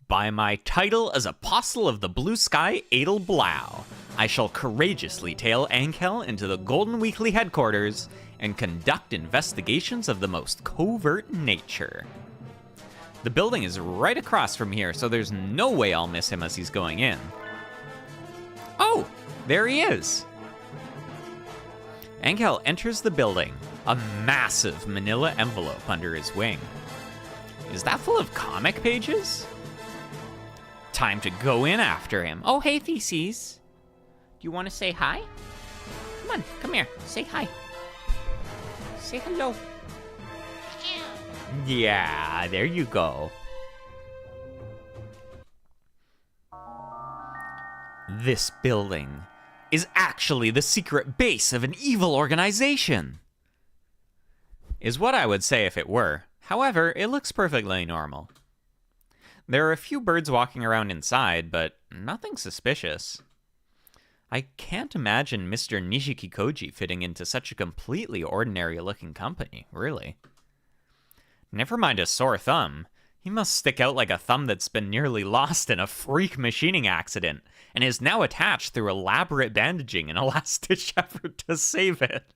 By my title as Apostle of the Blue Sky, Adel Blau, I shall courageously tail Angel into the Golden Weekly headquarters and conduct investigations of the most covert nature. The building is right across from here, so there's no way I'll miss him as he's going in. Oh, there he is. Angel enters the building, a massive manila envelope under his wing. Is that full of comic pages? Time to go in after him. Oh, hey, Theses. Do you want to say hi? Come on, come here. Say hi. Say hello. Yeah, there you go. This building is actually the secret base of an evil organization. Is what I would say if it were. However, it looks perfectly normal. There are a few birds walking around inside, but nothing suspicious. I can't imagine Mr. Nishiki Koji fitting into such a completely ordinary-looking company, really. Never mind a sore thumb. He must stick out like a thumb that's been nearly lost in a freak machining accident and is now attached through elaborate bandaging and a last-ditch effort to save it.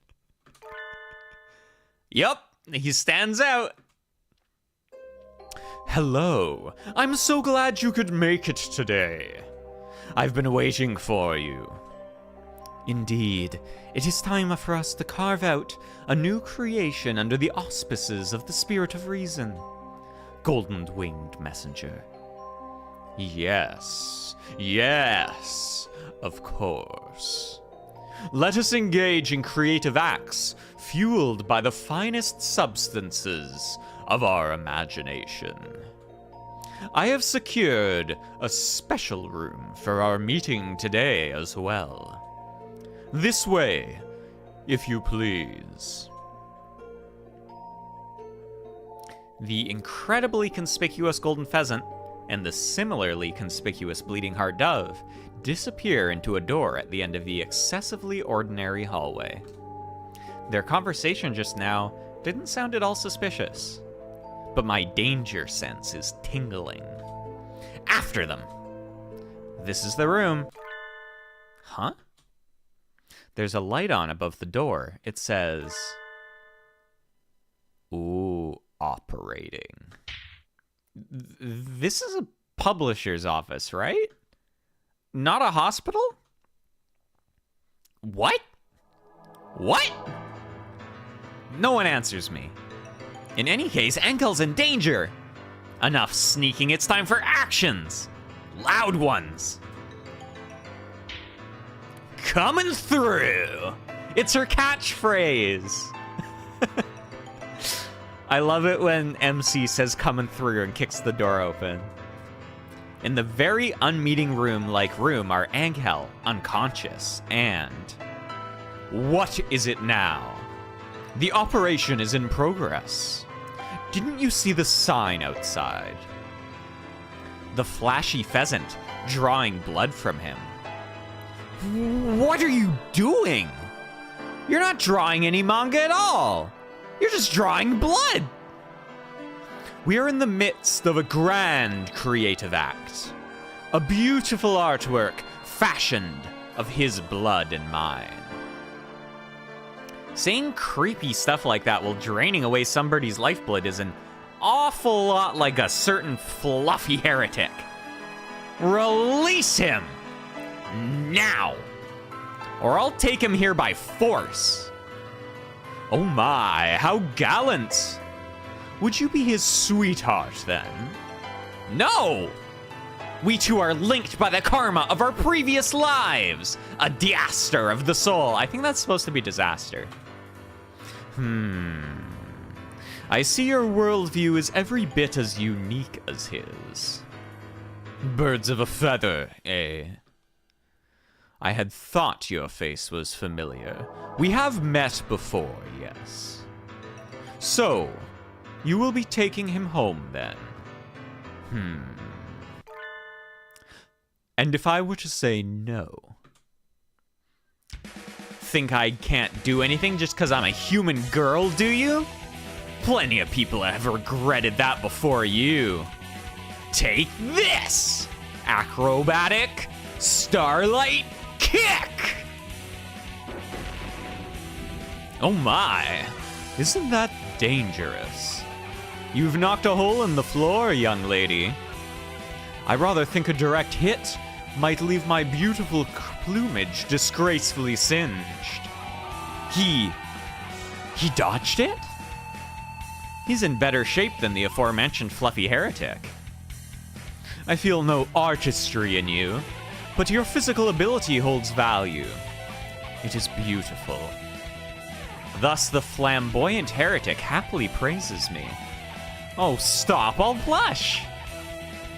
Yup, he stands out. Hello, I'm so glad you could make it today. I've been waiting for you. Indeed, it is time for us to carve out a new creation under the auspices of the Spirit of Reason. golden-winged messenger. Yes, yes, of course. Let us engage in creative acts fueled by the finest substances of our imagination. I have secured a special room for our meeting today as well. This way, if you please. The incredibly conspicuous golden pheasant and the similarly conspicuous bleeding heart dove disappear into a door at the end of the excessively ordinary hallway. Their conversation just now didn't sound at all suspicious, but my danger sense is tingling. After them! This is the room. Huh? There's a light on above the door. It says, ooh, operating. This is a publisher's office, right? Not a hospital? What? What? No one answers me. In any case, Enkel's in danger. Enough sneaking, it's time for actions. Loud ones. Coming through. It's her catchphrase. I love it when MC says coming through and kicks the door open. In the very unmeeting room-like room are Angel, unconscious, and... What is it now? The operation is in progress. Didn't you see the sign outside? The flashy pheasant drawing blood from him. What are you doing? You're not drawing any manga at all. You're just drawing blood. We are in the midst of a grand creative act. A beautiful artwork fashioned of his blood and mine. Saying creepy stuff like that while draining away somebody's lifeblood is an awful lot like a certain fluffy heretic. Release him! Now! Or I'll take him here by force. Oh my, how gallant! Would you be his sweetheart then? No! We two are linked by the karma of our previous lives. A diaster of the soul. I think that's supposed to be disaster. I see your worldview is every bit as unique as his. Birds of a feather, eh? I had thought your face was familiar. We have met before, yes. So, you will be taking him home then? And if I were to say no? Think I can't do anything just because I'm a human girl, do you? Plenty of people have regretted that before you. Take this! Acrobatic Starlight Kick! Oh my, isn't that dangerous? You've knocked a hole in the floor, young lady. I rather think a direct hit might leave my beautiful plumage disgracefully singed. He dodged it? He's in better shape than the aforementioned fluffy heretic. I feel no artistry in you, but your physical ability holds value. It is beautiful. Thus the flamboyant heretic happily praises me. Oh, stop, I'll blush.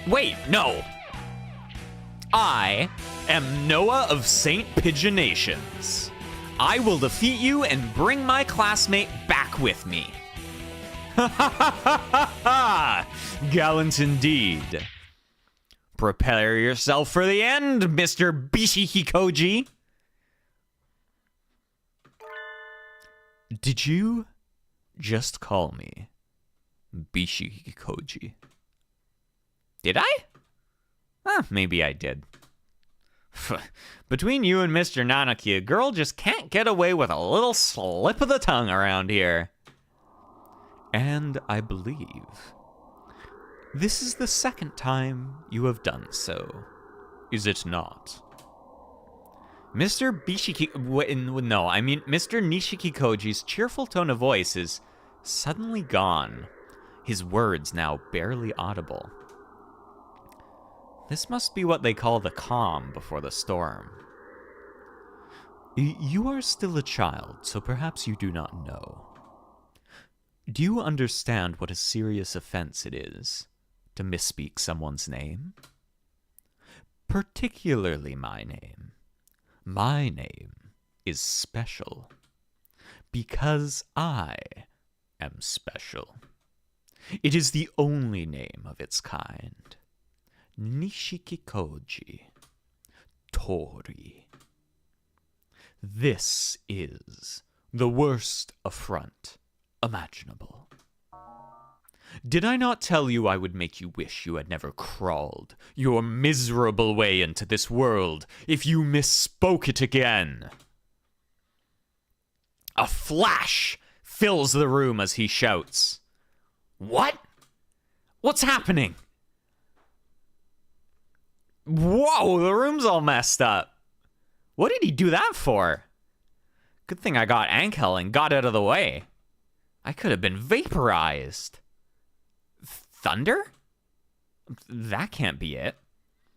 Wait, no. I am No.A of St. Pigeonations. I will defeat you and bring my classmate back with me. Ha ha ha ha ha! Gallant indeed. Prepare yourself for the end, Mr. Bishikikoji. Did you just call me Bishikikoji? Did I? Maybe I did. Between you and Mr. Nanaki, a girl just can't get away with a little slip of the tongue around here. And I believe this is the second time you have done so, is it not? Mr. Mr. Nishikikoji's cheerful tone of voice is suddenly gone. his words now barely audible. This must be what they call the calm before the storm. You are still a child, so perhaps you do not know. Do you understand what a serious offense it is to misspeak someone's name? Particularly my name. My name is special. Because I am special. It is the only name of its kind. Nishikikoji Tori. This is the worst affront imaginable. Did I not tell you I would make you wish you had never crawled your miserable way into this world if you misspoke it again? A flash fills the room as he shouts. What? What's happening? Whoa, the room's all messed up. What did he do that for? Good thing I got Ankel and got out of the way. I could have been vaporized. Thunder? That can't be it.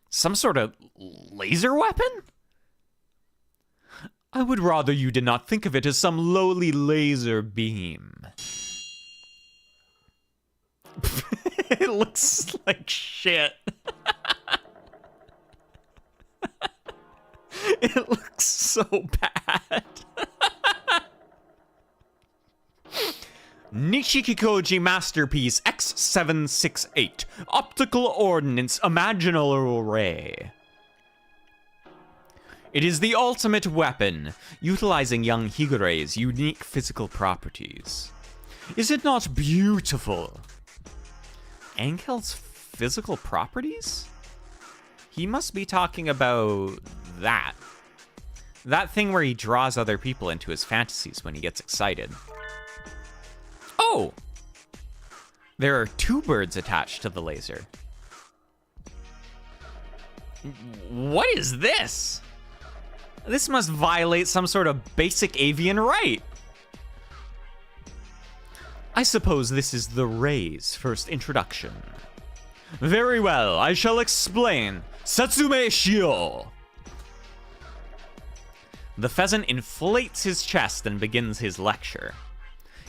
Some sort of laser weapon? I would rather you did not think of it as some lowly laser beam. It looks like shit. It looks so bad. Nishikikoji Masterpiece X768 Optical Ordnance Imaginal Array. It is the ultimate weapon, utilizing young Higure's unique physical properties. Is it not beautiful? Ankel's physical properties? He must be talking about that. That thing where he draws other people into his fantasies when he gets excited. Oh! There are two birds attached to the laser. What is this? This must violate some sort of basic avian right. I suppose this is the Ray's first introduction. Very well, I shall explain. Satsume Shio! The pheasant inflates his chest and begins his lecture.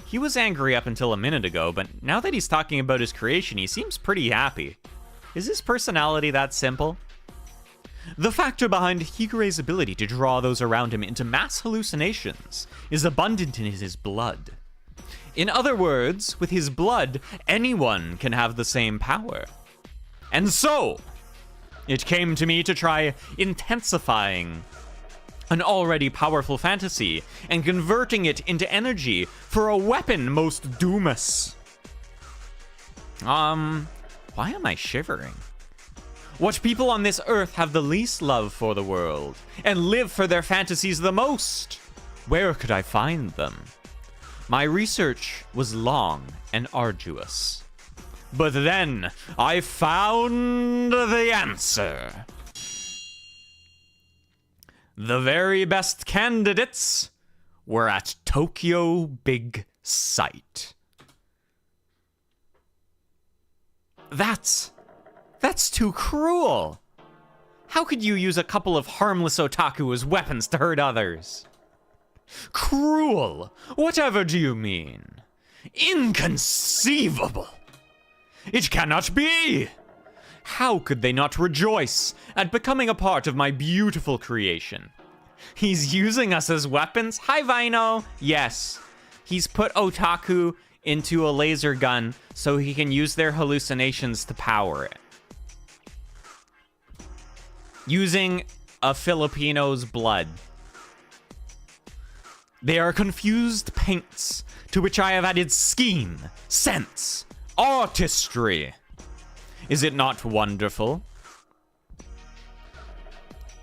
He was angry up until a minute ago, but now that he's talking about his creation, he seems pretty happy. Is his personality that simple? The factor behind Higure's ability to draw those around him into mass hallucinations is abundant in his blood. In other words, with his blood, anyone can have the same power. And so, it came to me to try intensifying an already powerful fantasy and converting it into energy for a weapon most doomous. Why am I shivering? What people on this earth have the least love for the world and live for their fantasies the most? Where could I find them? My research was long and arduous. But then I found the answer. The very best candidates were at Tokyo Big Sight. That's too cruel. How could you use a couple of harmless otaku as weapons to hurt others? Cruel? Whatever do you mean? Inconceivable! It cannot be! How could they not rejoice at becoming a part of my beautiful creation? He's using us as weapons? Hi, Vino! Yes. He's put otaku into a laser gun so he can use their hallucinations to power it. Using a Filipino's blood. They are confused paints to which I have added scheme, sense, artistry. Is it not wonderful?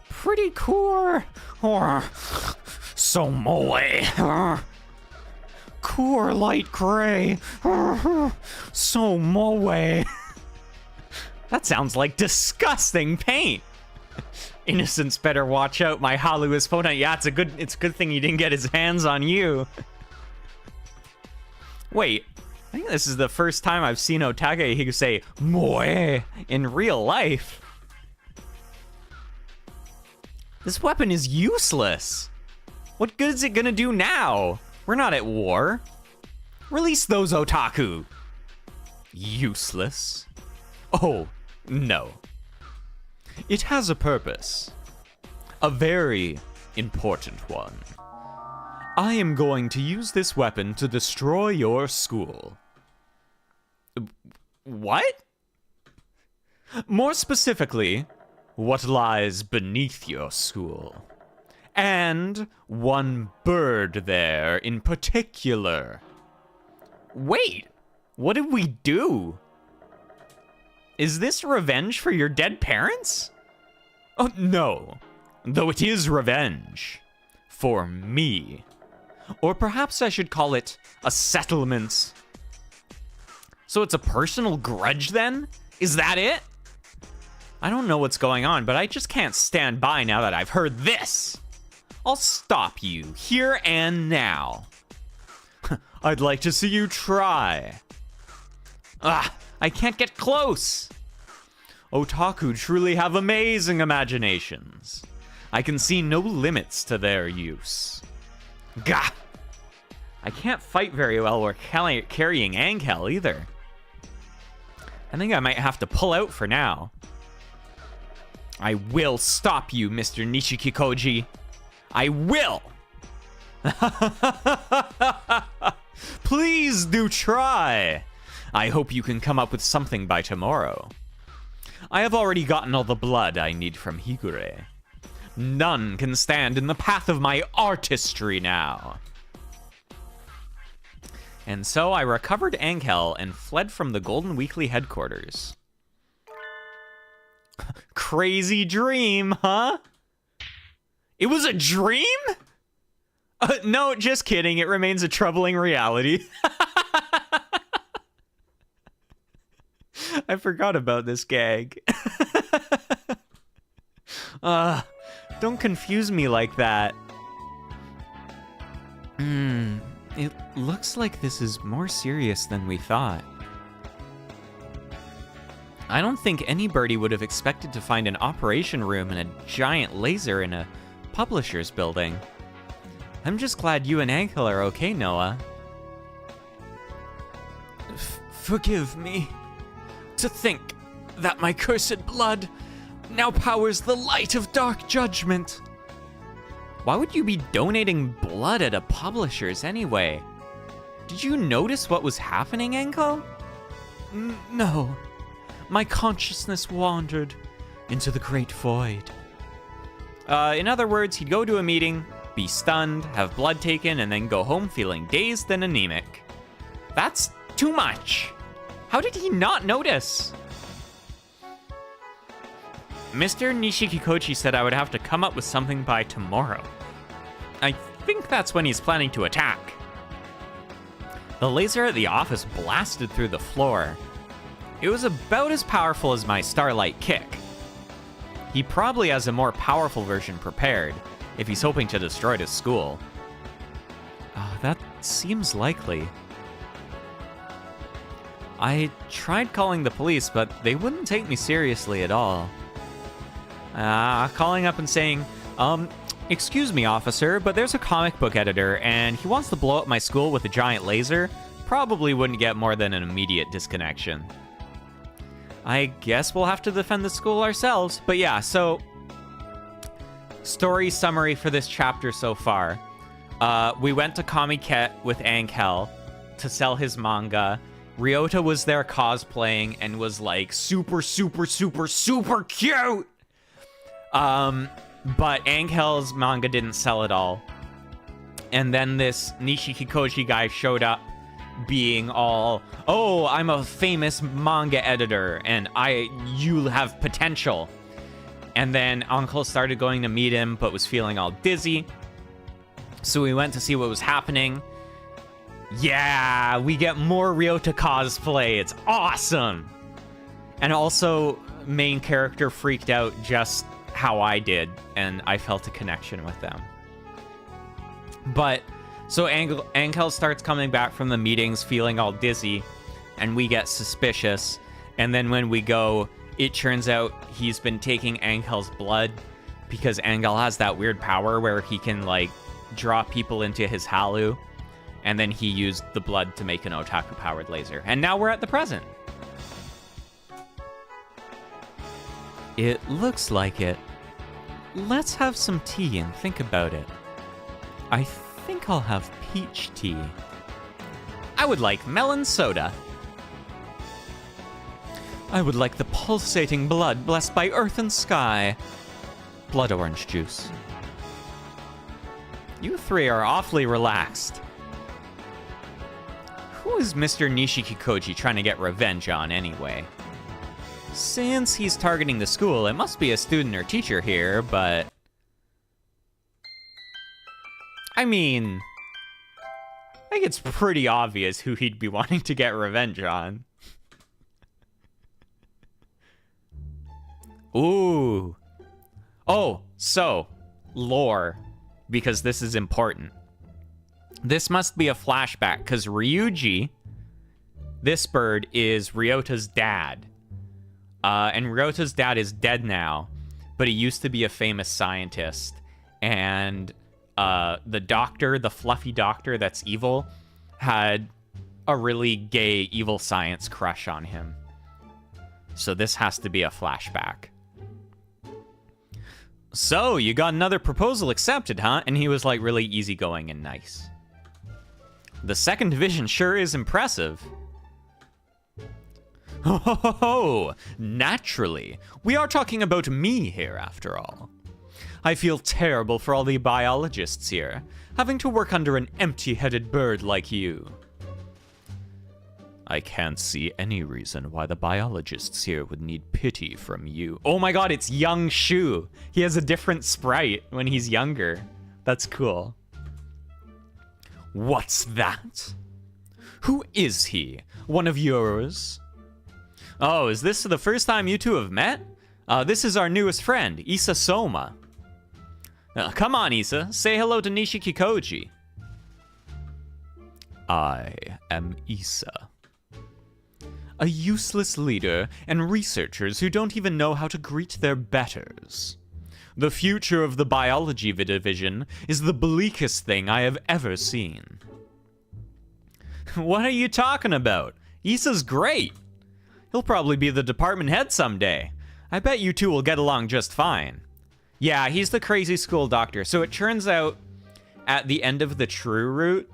Pretty cool. So moe. Cool light gray. So moe. That sounds like disgusting paint. Innocents better watch out, my Halu is Ponent. Yeah, it's a good thing he didn't get his hands on you. Wait, I think this is the first time I've seen Otake say "No.A" in real life. This weapon is useless. What good is it gonna do now? We're not at war. Release those otaku. Useless. Oh, no. It has a purpose. A very important one. I am going to use this weapon to destroy your school. What? More specifically, what lies beneath your school. And one bird there in particular. Wait, what did we do? Is this revenge for your dead parents? Oh, no. Though it is revenge. For me. Or perhaps I should call it a settlement. So it's a personal grudge then? Is that it? I don't know what's going on, but I just can't stand by now that I've heard this. I'll stop you here and now. I'd like to see you try. I can't get close. Otaku truly have amazing imaginations. I can see no limits to their use. Gah! I can't fight very well while carrying Angel either. I think I might have to pull out for now. I will stop you, Mr. Nishikikoji. I will! Please do try. I hope you can come up with something by tomorrow. I have already gotten all the blood I need from Higure. None can stand in the path of my artistry now. And so I recovered Angel and fled from the Golden Weekly headquarters. Crazy dream, huh? It was a dream? No, just kidding. It remains a troubling reality. I forgot about this gag. Don't confuse me like that. It looks like this is more serious than we thought. I don't think any birdie would have expected to find an operation room and a giant laser in a publisher's building. I'm just glad you and Angel are okay, No.A. Forgive me. To think that my cursed blood now powers the light of dark judgment. Why would you be donating blood at a publisher's anyway? Did you notice what was happening, Angel? No. My consciousness wandered into the great void. In other words, he'd go to a meeting, be stunned, have blood taken, and then go home feeling dazed and anemic. That's too much. How did he not notice? Mr. Nishikikoji said I would have to come up with something by tomorrow. I think that's when he's planning to attack. The laser at the office blasted through the floor. It was about as powerful as my Starlight kick. He probably has a more powerful version prepared, if he's hoping to destroy his school. That seems likely. I tried calling the police, but they wouldn't take me seriously at all. Calling up and saying, excuse me, officer, but there's a comic book editor, and he wants to blow up my school with a giant laser, probably wouldn't get more than an immediate disconnection. I guess we'll have to defend the school ourselves. But yeah, so story summary for this chapter so far. We went to Comiket with Angel to sell his manga. Ryota was there cosplaying and was like super, super, super, super cute. But Angel's manga didn't sell at all. And then this Nishikikoji guy showed up being all, oh, I'm a famous manga editor and you have potential. And then Uncle started going to meet him, but was feeling all dizzy. So we went to see what was happening. Yeah, we get more Ryota cosplay. It's awesome. And also, main character freaked out just how I did, and I felt a connection with them. But So Angel starts coming back from the meetings feeling all dizzy, and we get suspicious. And then when we go, it turns out he's been taking Angel's blood because Angel has that weird power where he can, like, draw people into his halu. And then he used the blood to make an otaku-powered laser. And now we're at the present. It looks like it. Let's have some tea and think about it. I think I'll have peach tea. I would like melon soda. I would like the pulsating blood blessed by earth and sky. Blood orange juice. You three are awfully relaxed. Who is Mr. Nishikikoji trying to get revenge on anyway? Since he's targeting the school, it must be a student or teacher here, but... I mean... I think it's pretty obvious who he'd be wanting to get revenge on. Ooh. Oh, so, lore, because this is important. This must be a flashback, because Ryuji, this bird, is Ryota's dad. And Ryota's dad is dead now, but he used to be a famous scientist. And the doctor, the fluffy doctor that's evil, had a really gay evil science crush on him. So this has to be a flashback. So, you got another proposal accepted, huh? And he was, like, really easygoing and nice. The second division sure is impressive. Oh, naturally. We are talking about me here, after all. I feel terrible for all the biologists here, having to work under an empty-headed bird like you. I can't see any reason why the biologists here would need pity from you. Oh my god, it's young Shu. He has a different sprite when he's younger. That's cool. What's that? Who is he? One of yours? Oh, is this the first time you two have met? This is our newest friend, Issa Soma. Come on, Issa. Say hello to Nishikikoji. I am Issa. A useless leader and researchers who don't even know how to greet their betters. The future of the biology division is the bleakest thing I have ever seen. What are you talking about? Issa's great. He'll probably be the department head someday. I bet you two will get along just fine. Yeah, he's the crazy school doctor. So it turns out at the end of the true route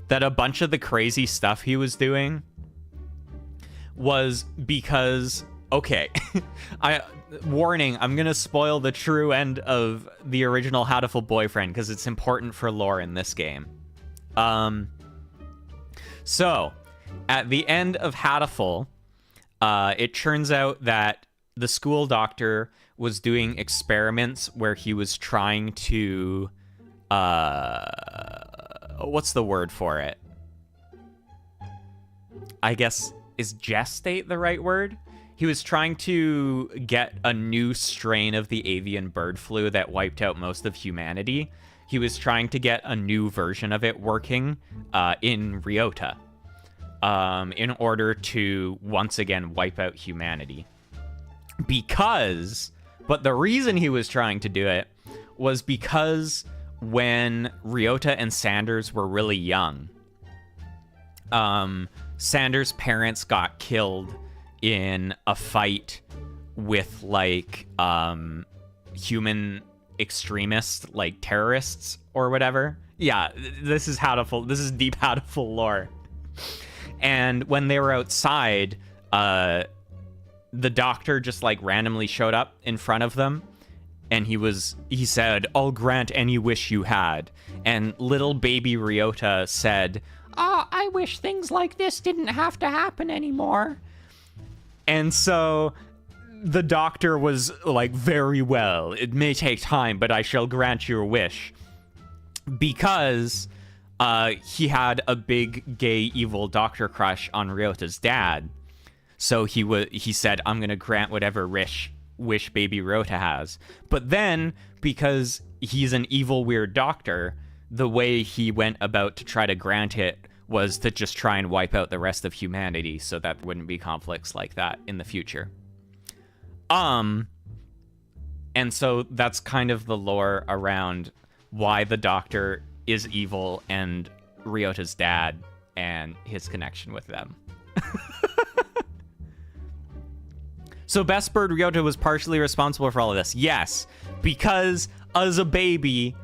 that a bunch of the crazy stuff he was doing was because, okay, warning, I'm gonna spoil the true end of the original Hatoful boyfriend because it's important for lore in this game. So, at the end of Hatoful, it turns out that the school doctor was doing experiments where he was trying to, what's the word for it? I guess, is gestate the right word? He was trying to get a new strain of the avian bird flu that wiped out most of humanity. He was trying to get a new version of it working in Ryota in order to once again wipe out humanity. But the reason he was trying to do it was because when Ryota and Sanders were really young, Sanders' parents got killed in a fight with, like, human extremists, like terrorists or whatever. Yeah, this is Hatoful. This is deep Hatoful lore. And when they were outside, the doctor just, like, randomly showed up in front of them. And he said, "I'll grant any wish you had." And little baby Ryota said, "Oh, I wish things like this didn't have to happen anymore." And so the doctor was like, "Very well, it may take time, but I shall grant your wish." Because he had a big gay evil doctor crush on Ryota's dad. So he said, "I'm going to grant whatever wish baby Ryota has." But then, because he's an evil weird doctor, the way he went about to try to grant it was to just try and wipe out the rest of humanity so that there wouldn't be conflicts like that in the future. And so that's kind of the lore around why the Doctor is evil and Ryota's dad and his connection with them. So Best Bird Ryota was partially responsible for all of this. Yes, because as a baby,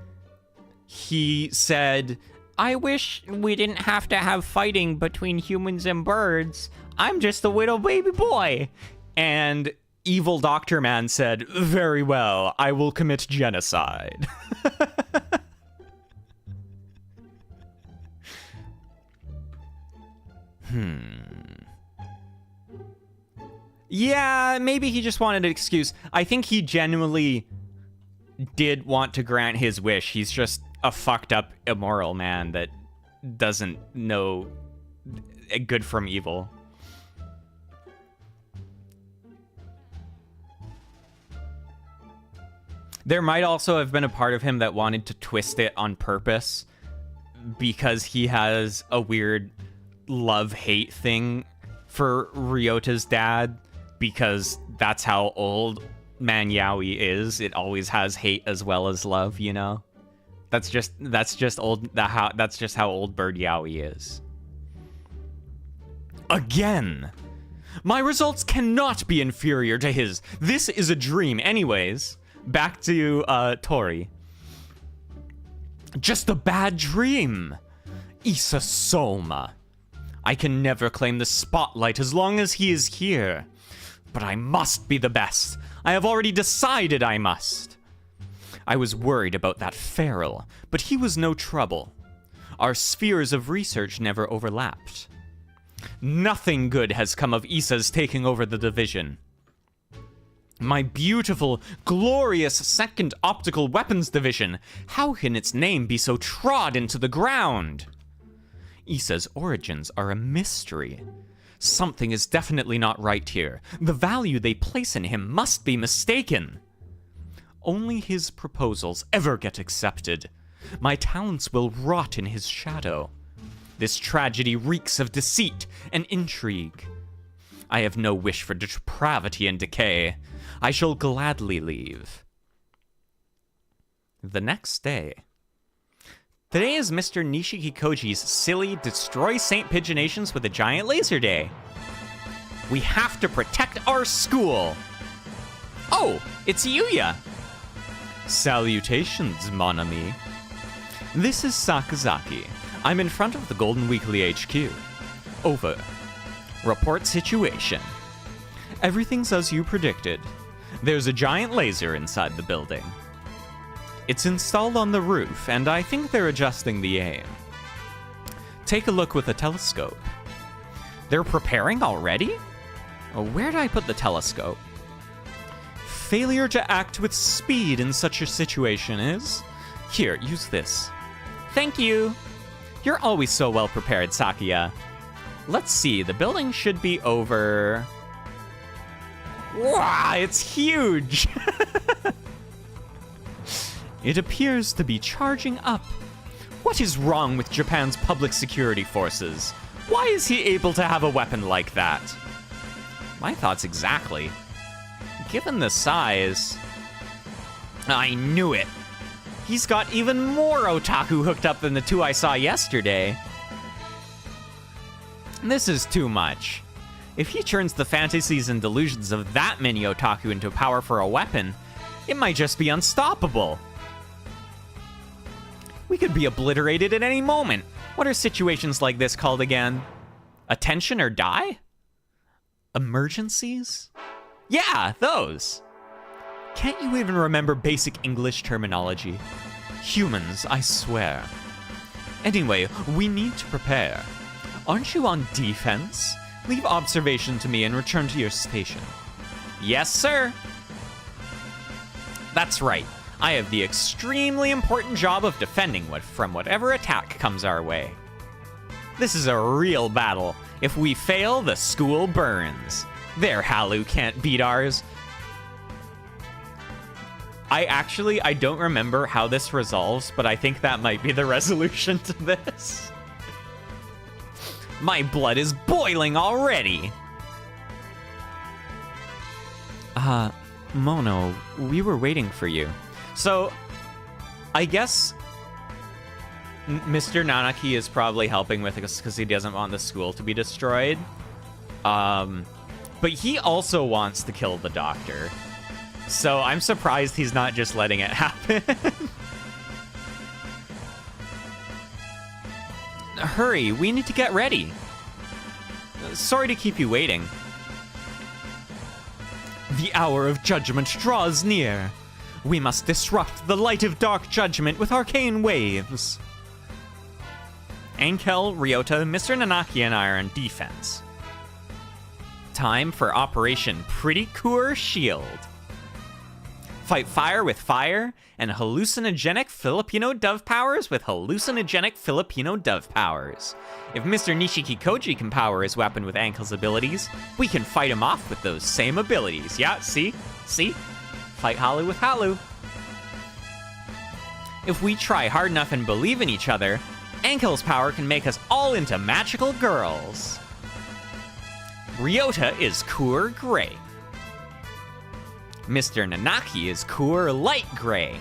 he said, I wish we didn't have to have fighting between humans and birds. I'm just a little baby boy. And evil Doctor Man said, very well, I will commit genocide. Yeah, maybe he just wanted an excuse. I think he genuinely did want to grant his wish. He's just a fucked up, immoral man that doesn't know good from evil. There might also have been a part of him that wanted to twist it on purpose because he has a weird love-hate thing for Ryota's dad, because that's how old Man Yaoi is. It always has hate as well as love, you know? That's just how old Bird Yaoi is. Again! My results cannot be inferior to his. This is a dream. Anyways, back to Tori. Just a bad dream. Issa Soma. I can never claim the spotlight as long as he is here. But I must be the best. I have already decided I must. I was worried about that feral, but he was no trouble. Our spheres of research never overlapped. Nothing good has come of Issa's taking over the division. My beautiful, glorious second optical weapons division. How can its name be so trod into the ground? Issa's origins are a mystery. Something is definitely not right here. The value they place in him must be mistaken. Only his proposals ever get accepted. My talents will rot in his shadow. This tragedy reeks of deceit and intrigue. I have no wish for depravity and decay. I shall gladly leave. The next day. Today is Mr. Nishiki Koji's silly Destroy Saint Pigeonations with a Giant Laser Day. We have to protect our school. Oh, it's Yuya. Salutations, mon ami. This is Sakazaki. I'm in front of the Golden Weekly HQ. Over. Report situation. Everything's as you predicted. There's a giant laser inside the building. It's installed on the roof, and I think they're adjusting the aim. Take a look with a telescope. They're preparing already? Oh, where did I put the telescope? Failure to act with speed in such a situation is... Here, use this. Thank you. You're always so well prepared, Sakuya. Let's see, the building should be over... Wow, it's huge! It appears to be charging up. What is wrong with Japan's public security forces? Why is he able to have a weapon like that? My thoughts exactly. Given the size... I knew it! He's got even more otaku hooked up than the two I saw yesterday. This is too much. If he turns the fantasies and delusions of that many otaku into power for a weapon, it might just be unstoppable. We could be obliterated at any moment. What are situations like this called again? Attention or die? Emergencies? Yeah, those. Can't you even remember basic English terminology? Humans, I swear. Anyway, we need to prepare. Aren't you on defense? Leave observation to me and return to your station. Yes, sir. That's right. I have the extremely important job of defending from whatever attack comes our way. This is a real battle. If we fail, the school burns. Their Halu can't beat ours. I don't remember how this resolves, but I think that might be the resolution to this. My blood is boiling already. Mono, we were waiting for you. So, I guess Mr. Nanaki is probably helping with this because he doesn't want the school to be destroyed. But he also wants to kill the doctor. So I'm surprised he's not just letting it happen. Hurry, we need to get ready. Sorry to keep you waiting. The hour of judgment draws near. We must disrupt the light of dark judgment with arcane waves. Ankel, Ryota, Mr. Nanaki, and I are in defense. Time for Operation Pretty Cool Shield. Fight fire with fire, and hallucinogenic Filipino dove powers with hallucinogenic Filipino dove powers. If Mr. Nishiki Koji can power his weapon with Ankel's abilities, we can fight him off with those same abilities. Yeah, see? See? Fight Halu with Halu. If we try hard enough and believe in each other, Ankel's power can make us all into magical girls. Ryota is Cool Gray. Mr. Nanaki is Cool Light Gray.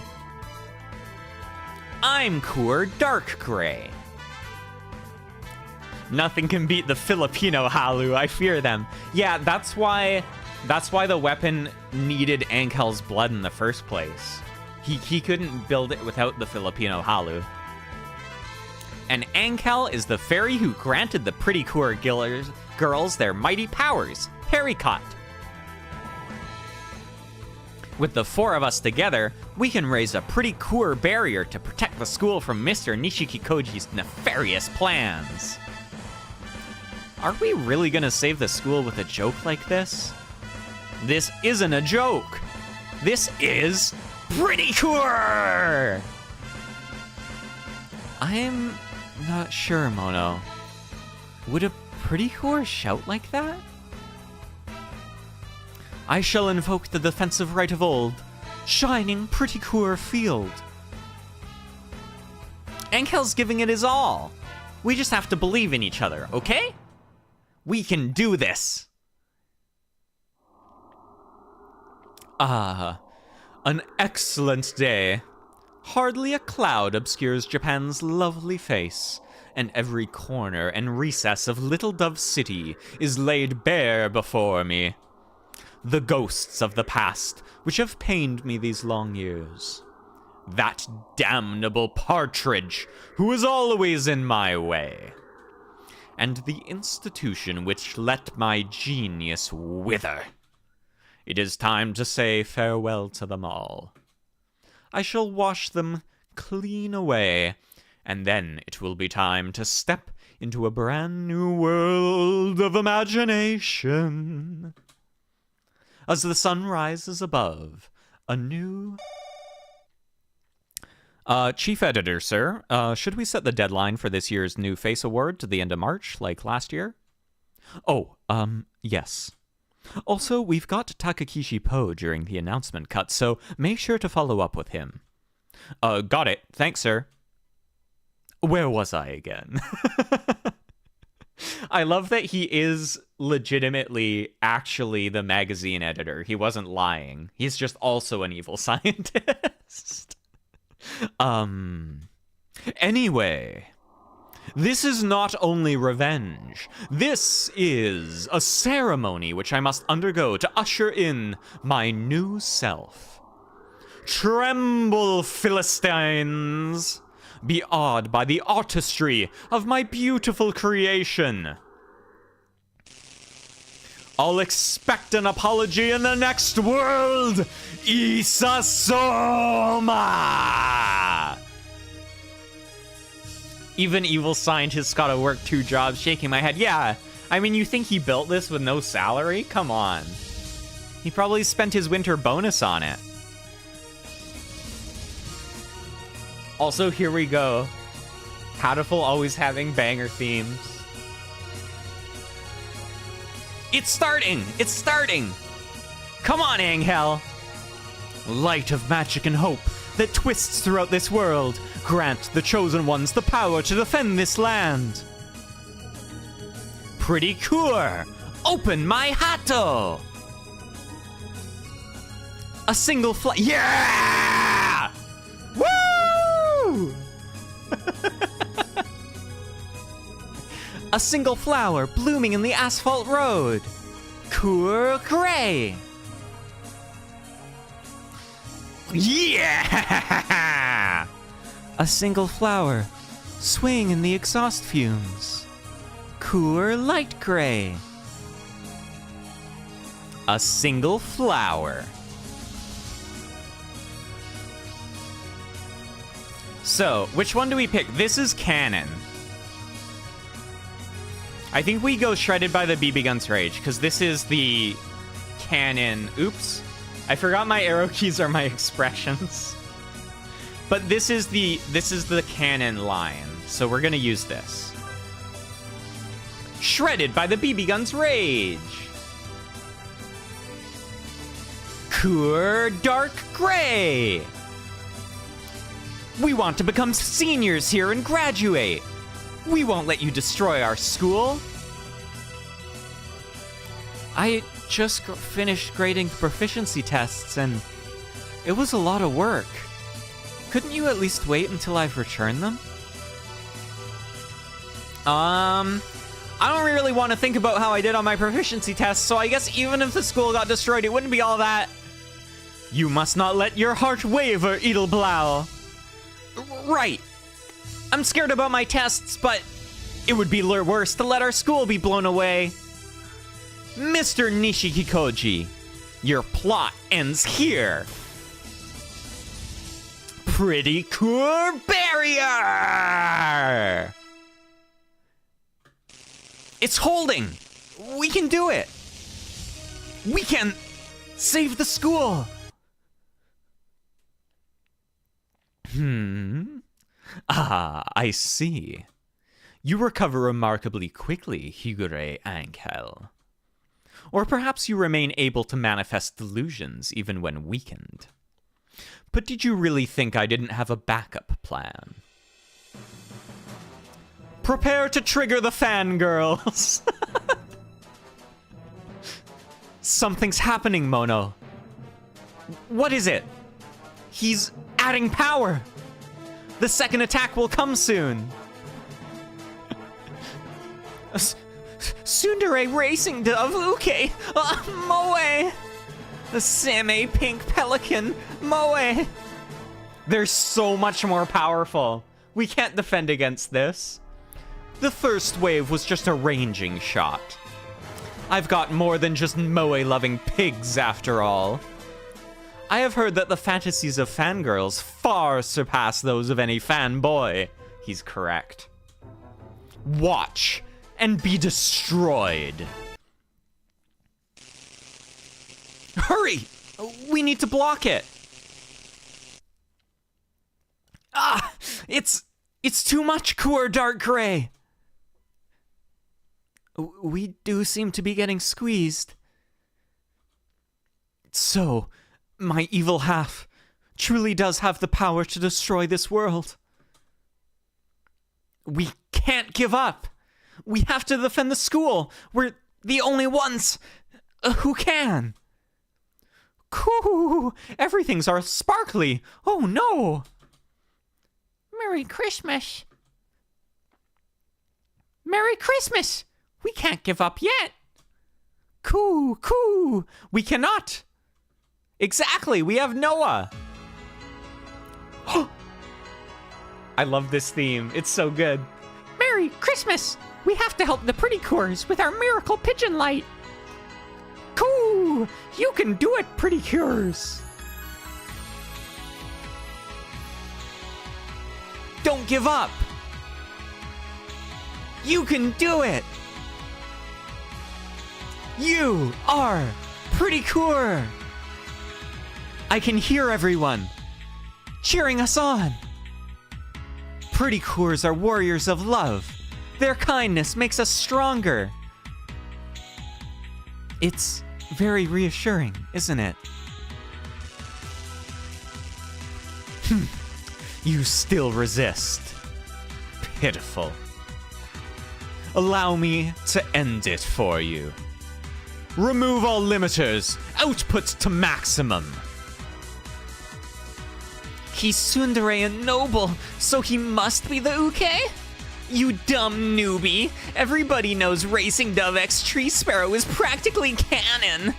I'm Cool Dark Gray. Nothing can beat the Filipino Halu, I fear them. Yeah, that's why the weapon needed Ankel's blood in the first place. He couldn't build it without the Filipino Halu. And Ankel is the fairy who granted the pretty cool girls their mighty powers, Haricot. With the four of us together, we can raise a pretty cool barrier to protect the school from Mr. Nishiki Koji's nefarious plans. Are we really gonna save the school with a joke like this? This isn't a joke. This is pretty cool! I'm not sure, Mono. Would a pretty cool shout like that? I shall invoke the defensive right of old, shining pretty cool field. Ankel's giving it his all. We just have to believe in each other, okay? We can do this. An excellent day. Hardly a cloud obscures Japan's lovely face, and every corner and recess of Little Dove City is laid bare before me. The ghosts of the past, which have pained me these long years. That damnable partridge, who is always in my way. And the institution which let my genius wither. It is time to say farewell to them all. I shall wash them clean away, and then it will be time to step into a brand new world of imagination. As the sun rises above, a new... Chief Editor, sir, should we set the deadline for this year's New Face Award to the end of March, like last year? Oh, yes. Also, we've got Takakishi Po during the announcement cut, so make sure to follow up with him. Got it. Thanks, sir. Where was I again? I love that he is legitimately actually the magazine editor. He wasn't lying. He's just also an evil scientist. Anyway, this is not only revenge. This is a ceremony which I must undergo to usher in my new self. Tremble, Philistines! Be awed by the artistry of my beautiful creation. I'll expect an apology in the next world! Isasoma! Even evil scientists gotta work 2 jobs, shaking my head. Yeah, I mean, you think he built this with no salary? Come on. He probably spent his winter bonus on it. Also, here we go. Hatoful always having banger themes. It's starting! It's starting! Come on, Angel! Light of magic and hope that twists throughout this world, grant the chosen ones the power to defend this land. Pretty cool. Open my Hato. A single yeah! Woo! A single flower blooming in the asphalt road. Cool gray. Yeah! A single flower swaying in the exhaust fumes. Cool light gray. A single flower. So, which one do we pick? This is canon. I think we go Shredded by the BB Gun's Rage, because this is the canon. Oops. I forgot my arrow keys are my expressions. But this is the canon line, so we're gonna use this. Shredded by the BB Gun's Rage. Cool dark gray. We want to become seniors here and graduate. We won't let you destroy our school. I just finished grading proficiency tests and it was a lot of work. Couldn't you at least wait until I've returned them? I don't really want to think about how I did on my proficiency tests, so I guess even if the school got destroyed, it wouldn't be all that. You must not let your heart waver, Edelblau. Right. I'm scared about my tests, but it would be worse to let our school be blown away. Mr. Nishikikoji, your plot ends here. Pretty cool barrier! It's holding! We can do it! We can save the school! I see. You recover remarkably quickly, Higure Angel. Or perhaps you remain able to manifest delusions even when weakened. But did you really think I didn't have a backup plan? Prepare to trigger the fangirls! Something's happening, Mono. What is it? He's adding power! The second attack will come soon! Tsundere Racing Dove, Uke, Moe! The Same Pink Pelican, Moe! They're so much more powerful. We can't defend against this. The first wave was just a ranging shot. I've got more than just Moe-loving pigs, after all. I have heard that the fantasies of fangirls far surpass those of any fanboy. He's correct. Watch and be destroyed. Hurry! We need to block it. Ah! It's too much, Coor Dark Gray. We do seem to be getting squeezed. So, my evil half truly does have the power to destroy this world. We can't give up. We have to defend the school. We're the only ones who can. Coo! Everything's all sparkly. Oh no! Merry Christmas. Merry Christmas! We can't give up yet. Coo! We cannot. Exactly, we have No.A. I love this theme. It's so good. Merry Christmas! We have to help the Pretty Cures with our miracle pigeon light. Coo! You can do it, Pretty Cures. Don't give up. You can do it. You are Pretty Cure. I can hear everyone cheering us on. Pretty Cures are warriors of love. Their kindness makes us stronger. It's very reassuring, isn't it? You still resist. Pitiful. Allow me to end it for you. Remove all limiters. Output to maximum. He's tsundere and noble, so he must be the Uke? You dumb newbie. Everybody knows Racing Dove X Tree Sparrow is practically canon.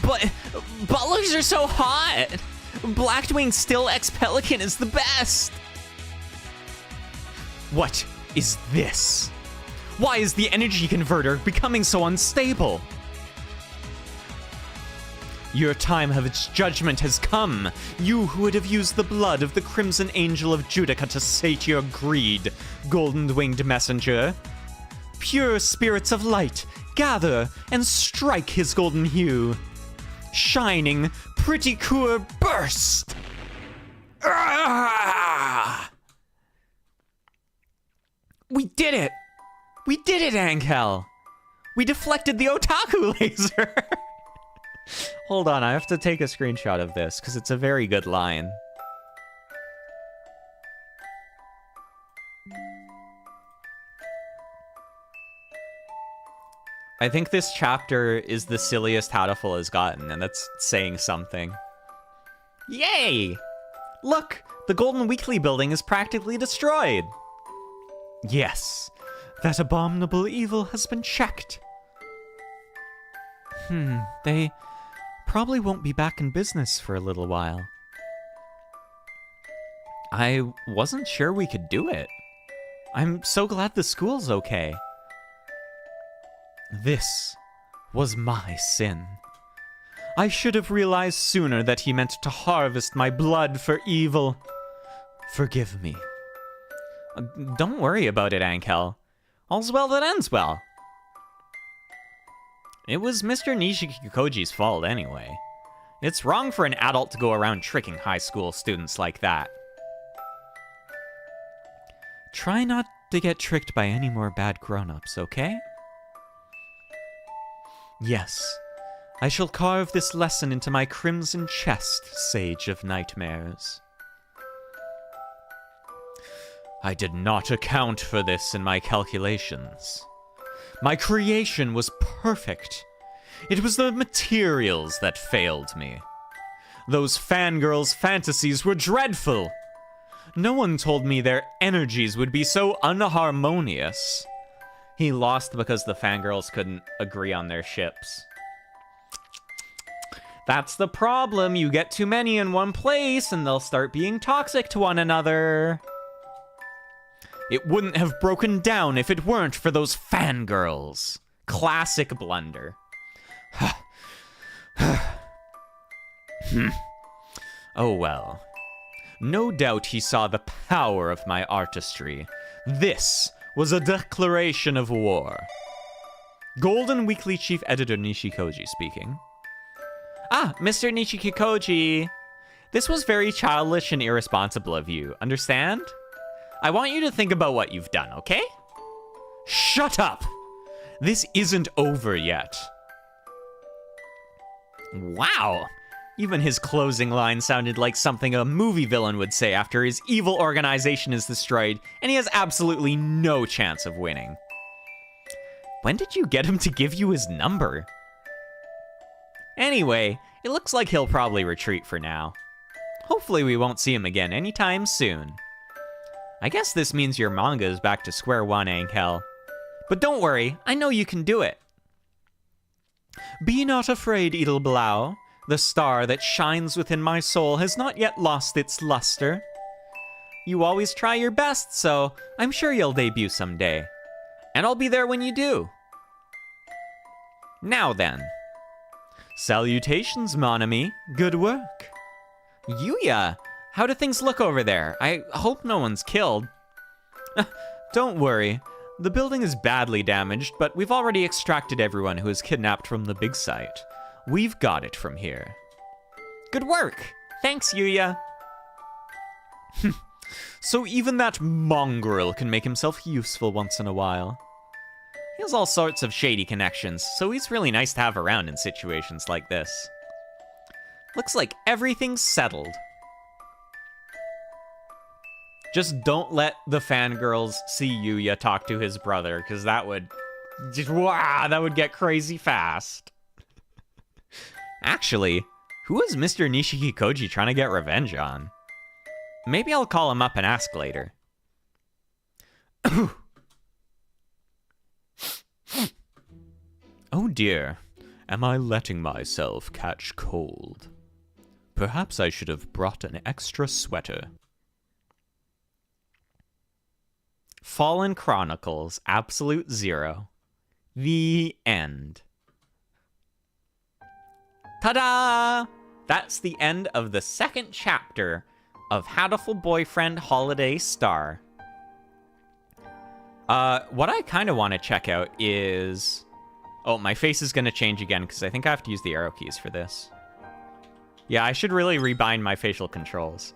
But butlers are so hot. Blackwing Still X Pelican is the best. What is this? Why is the energy converter becoming so unstable? Your time of its judgment has come. You who would have used the blood of the Crimson Angel of Judica to sate your greed, golden-winged messenger. Pure spirits of light, gather and strike his golden hue. Shining, pretty cool burst! Ah! We did it! We did it, Angel! We deflected the otaku laser! Hold on, I have to take a screenshot of this, because it's a very good line. I think this chapter is the silliest Hatoful has gotten, and that's saying something. Yay! Look, the Golden Weekly building is practically destroyed. Yes, that abominable evil has been checked. They probably won't be back in business for a little while. I wasn't sure we could do it. I'm so glad the school's okay. This was my sin. I should have realized sooner that he meant to harvest my blood for evil. Forgive me. Don't worry about it, Angel. All's well that ends well. It was Mr. Nishikikoji's fault anyway. It's wrong for an adult to go around tricking high school students like that. Try not to get tricked by any more bad grown-ups, okay? Yes, I shall carve this lesson into my crimson chest, Sage of Nightmares. I did not account for this in my calculations. My creation was perfect. It was the materials that failed me. Those fangirls' fantasies were dreadful. No one told me their energies would be so unharmonious. He lost because the fangirls couldn't agree on their ships. That's the problem. You get too many in one place and they'll start being toxic to one another. It wouldn't have broken down if it weren't for those fangirls. Classic blunder. Oh well. No doubt he saw the power of my artistry. This was a declaration of war. Golden Weekly Chief Editor Nishikoji speaking. Ah, Mr. Nishikikoji. This was very childish and irresponsible of you, understand? I want you to think about what you've done, okay? Shut up! This isn't over yet. Wow! Even his closing line sounded like something a movie villain would say after his evil organization is destroyed and he has absolutely no chance of winning. When did you get him to give you his number? Anyway, it looks like he'll probably retreat for now. Hopefully we won't see him again anytime soon. I guess this means your manga is back to square one, Angel. But don't worry, I know you can do it. Be not afraid, Edelblau. The star that shines within my soul has not yet lost its luster. You always try your best, so I'm sure you'll debut someday. And I'll be there when you do. Now then. Salutations, mon ami. Good work. Yuya! How do things look over there? I hope no one's killed. Don't worry. The building is badly damaged, but we've already extracted everyone who was kidnapped from the big site. We've got it from here. Good work! Thanks, Yuya! So even that mongrel can make himself useful once in a while. He has all sorts of shady connections, so he's really nice to have around in situations like this. Looks like everything's settled. Just don't let the fangirls see Yuya talk to his brother, because that would just, wow, that would get crazy fast. Actually, who is Mr. Nishiki Koji trying to get revenge on? Maybe I'll call him up and ask later. Oh dear, am I letting myself catch cold? Perhaps I should have brought an extra sweater. Fallen Chronicles, Absolute Zero. The end. Ta-da! That's the end of the second chapter of Hatoful Boyfriend Holiday Star. What I kind of want to check out is... Oh, my face is going to change again because I think I have to use the arrow keys for this. Yeah, I should really rebind my facial controls.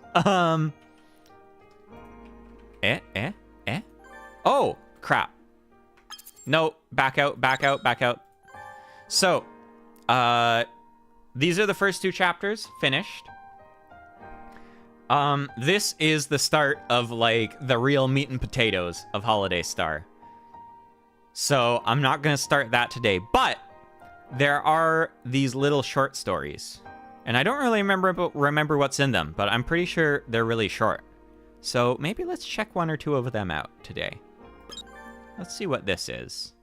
Oh, crap. No, back out, back out, back out. So, these are the first two chapters, finished. This is the start of, like, the real meat and potatoes of Holiday Star. So, I'm not gonna start that today, but there are these little short stories. And I don't really remember what's in them, but I'm pretty sure they're really short. So, maybe let's check one or two of them out today. Let's see what this is.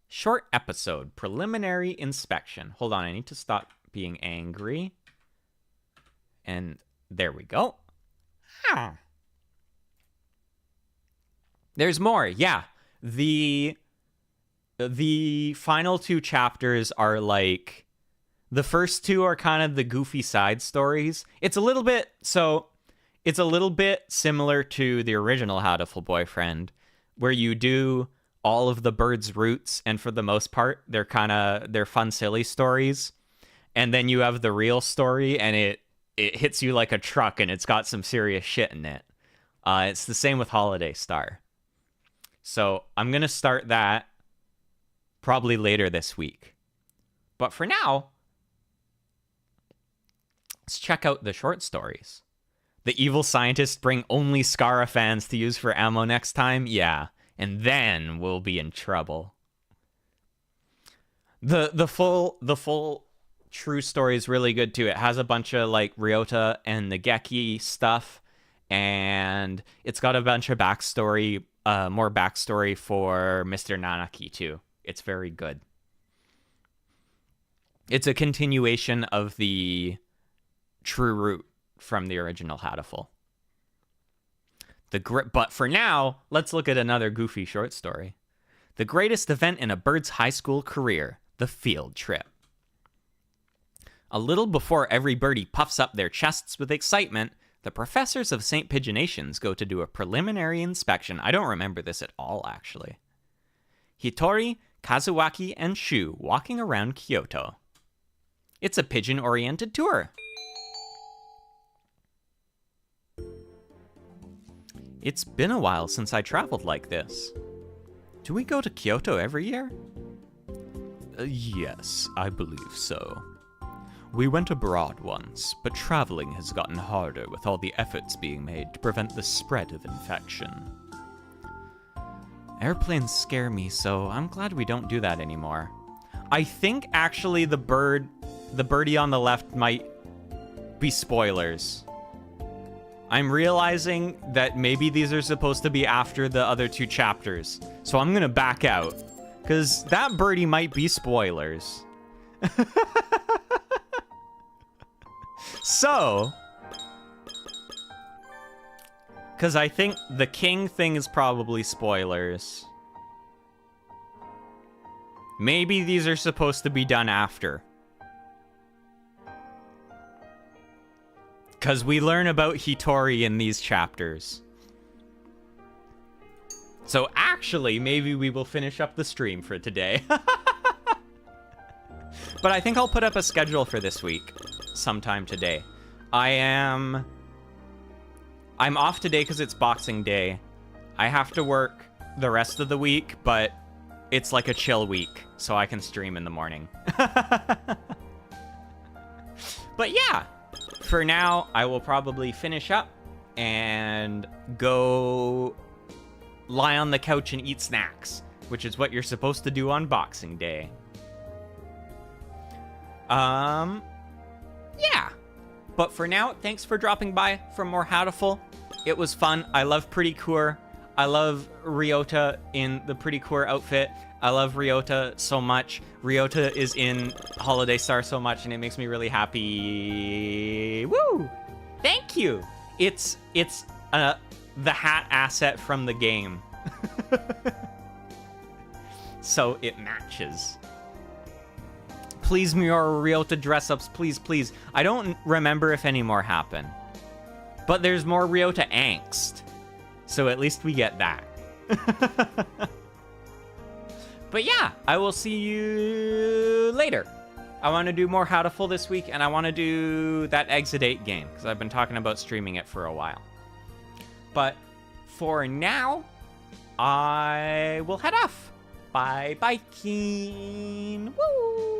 Short episode, preliminary inspection. Hold on, I need to stop being angry. And there we go. Ah. There's more, yeah. The final two chapters are like... The first two are kind of the goofy side stories. It's a little bit similar to the original Hatoful Boyfriend, where you do all of the bird's roots, and for the most part, they're fun, silly stories. And then you have the real story, and it hits you like a truck, and it's got some serious shit in it. It's the same with Holiday Star. So I'm going to start that probably later this week. But for now, let's check out the short stories. The evil scientists bring only Skara fans to use for ammo next time? Yeah. And then we'll be in trouble. The full true story is really good too. It has a bunch of like Ryota and Nageki stuff, and it's got a bunch of backstory, more backstory for Mr. Nanaki too. It's very good. It's a continuation of the true root from the original Hatoful. But for now, let's look at another goofy short story. The greatest event in a bird's high school career, the field trip. A little before every birdie puffs up their chests with excitement, the professors of St. Pigeonations go to do a preliminary inspection. I don't remember this at all, actually. Hitori, Kazuaki, and Shu walking around Kyoto. It's a pigeon-oriented tour. It's been a while since I traveled like this. Do we go to Kyoto every year? Yes, I believe so. We went abroad once, but traveling has gotten harder with all the efforts being made to prevent the spread of infection. Airplanes scare me, so I'm glad we don't do that anymore. I think actually the birdie on the left might be spoilers. I'm realizing that maybe these are supposed to be after the other two chapters, so I'm gonna back out, because that birdie might be spoilers. So, because I think the king thing is probably spoilers. Maybe these are supposed to be done after. Because we learn about Hitori in these chapters. So actually, maybe we will finish up the stream for today. But I think I'll put up a schedule for this week sometime today. I'm off today because it's Boxing Day. I have to work the rest of the week, but it's like a chill week, so I can stream in the morning. But yeah, for now, I will probably finish up and go lie on the couch and eat snacks, which is what you're supposed to do on Boxing Day. Yeah. But for now, thanks for dropping by for more Hatoful. It was fun. I love Pretty Coor. I love Ryota in the Pretty Coor outfit. I love Ryota so much. Ryota is in Holiday Star so much, and it makes me really happy. Woo! Thank you. It's the hat asset from the game. So it matches. Please, more Ryota dress-ups, please, please. I don't remember if any more happen. But there's more Ryota angst. So at least we get that. But yeah, I will see you later. I want to do more Hatoful this week, and I want to do that Exit 8 game, because I've been talking about streaming it for a while. But for now, I will head off. Bye, biking. Woo!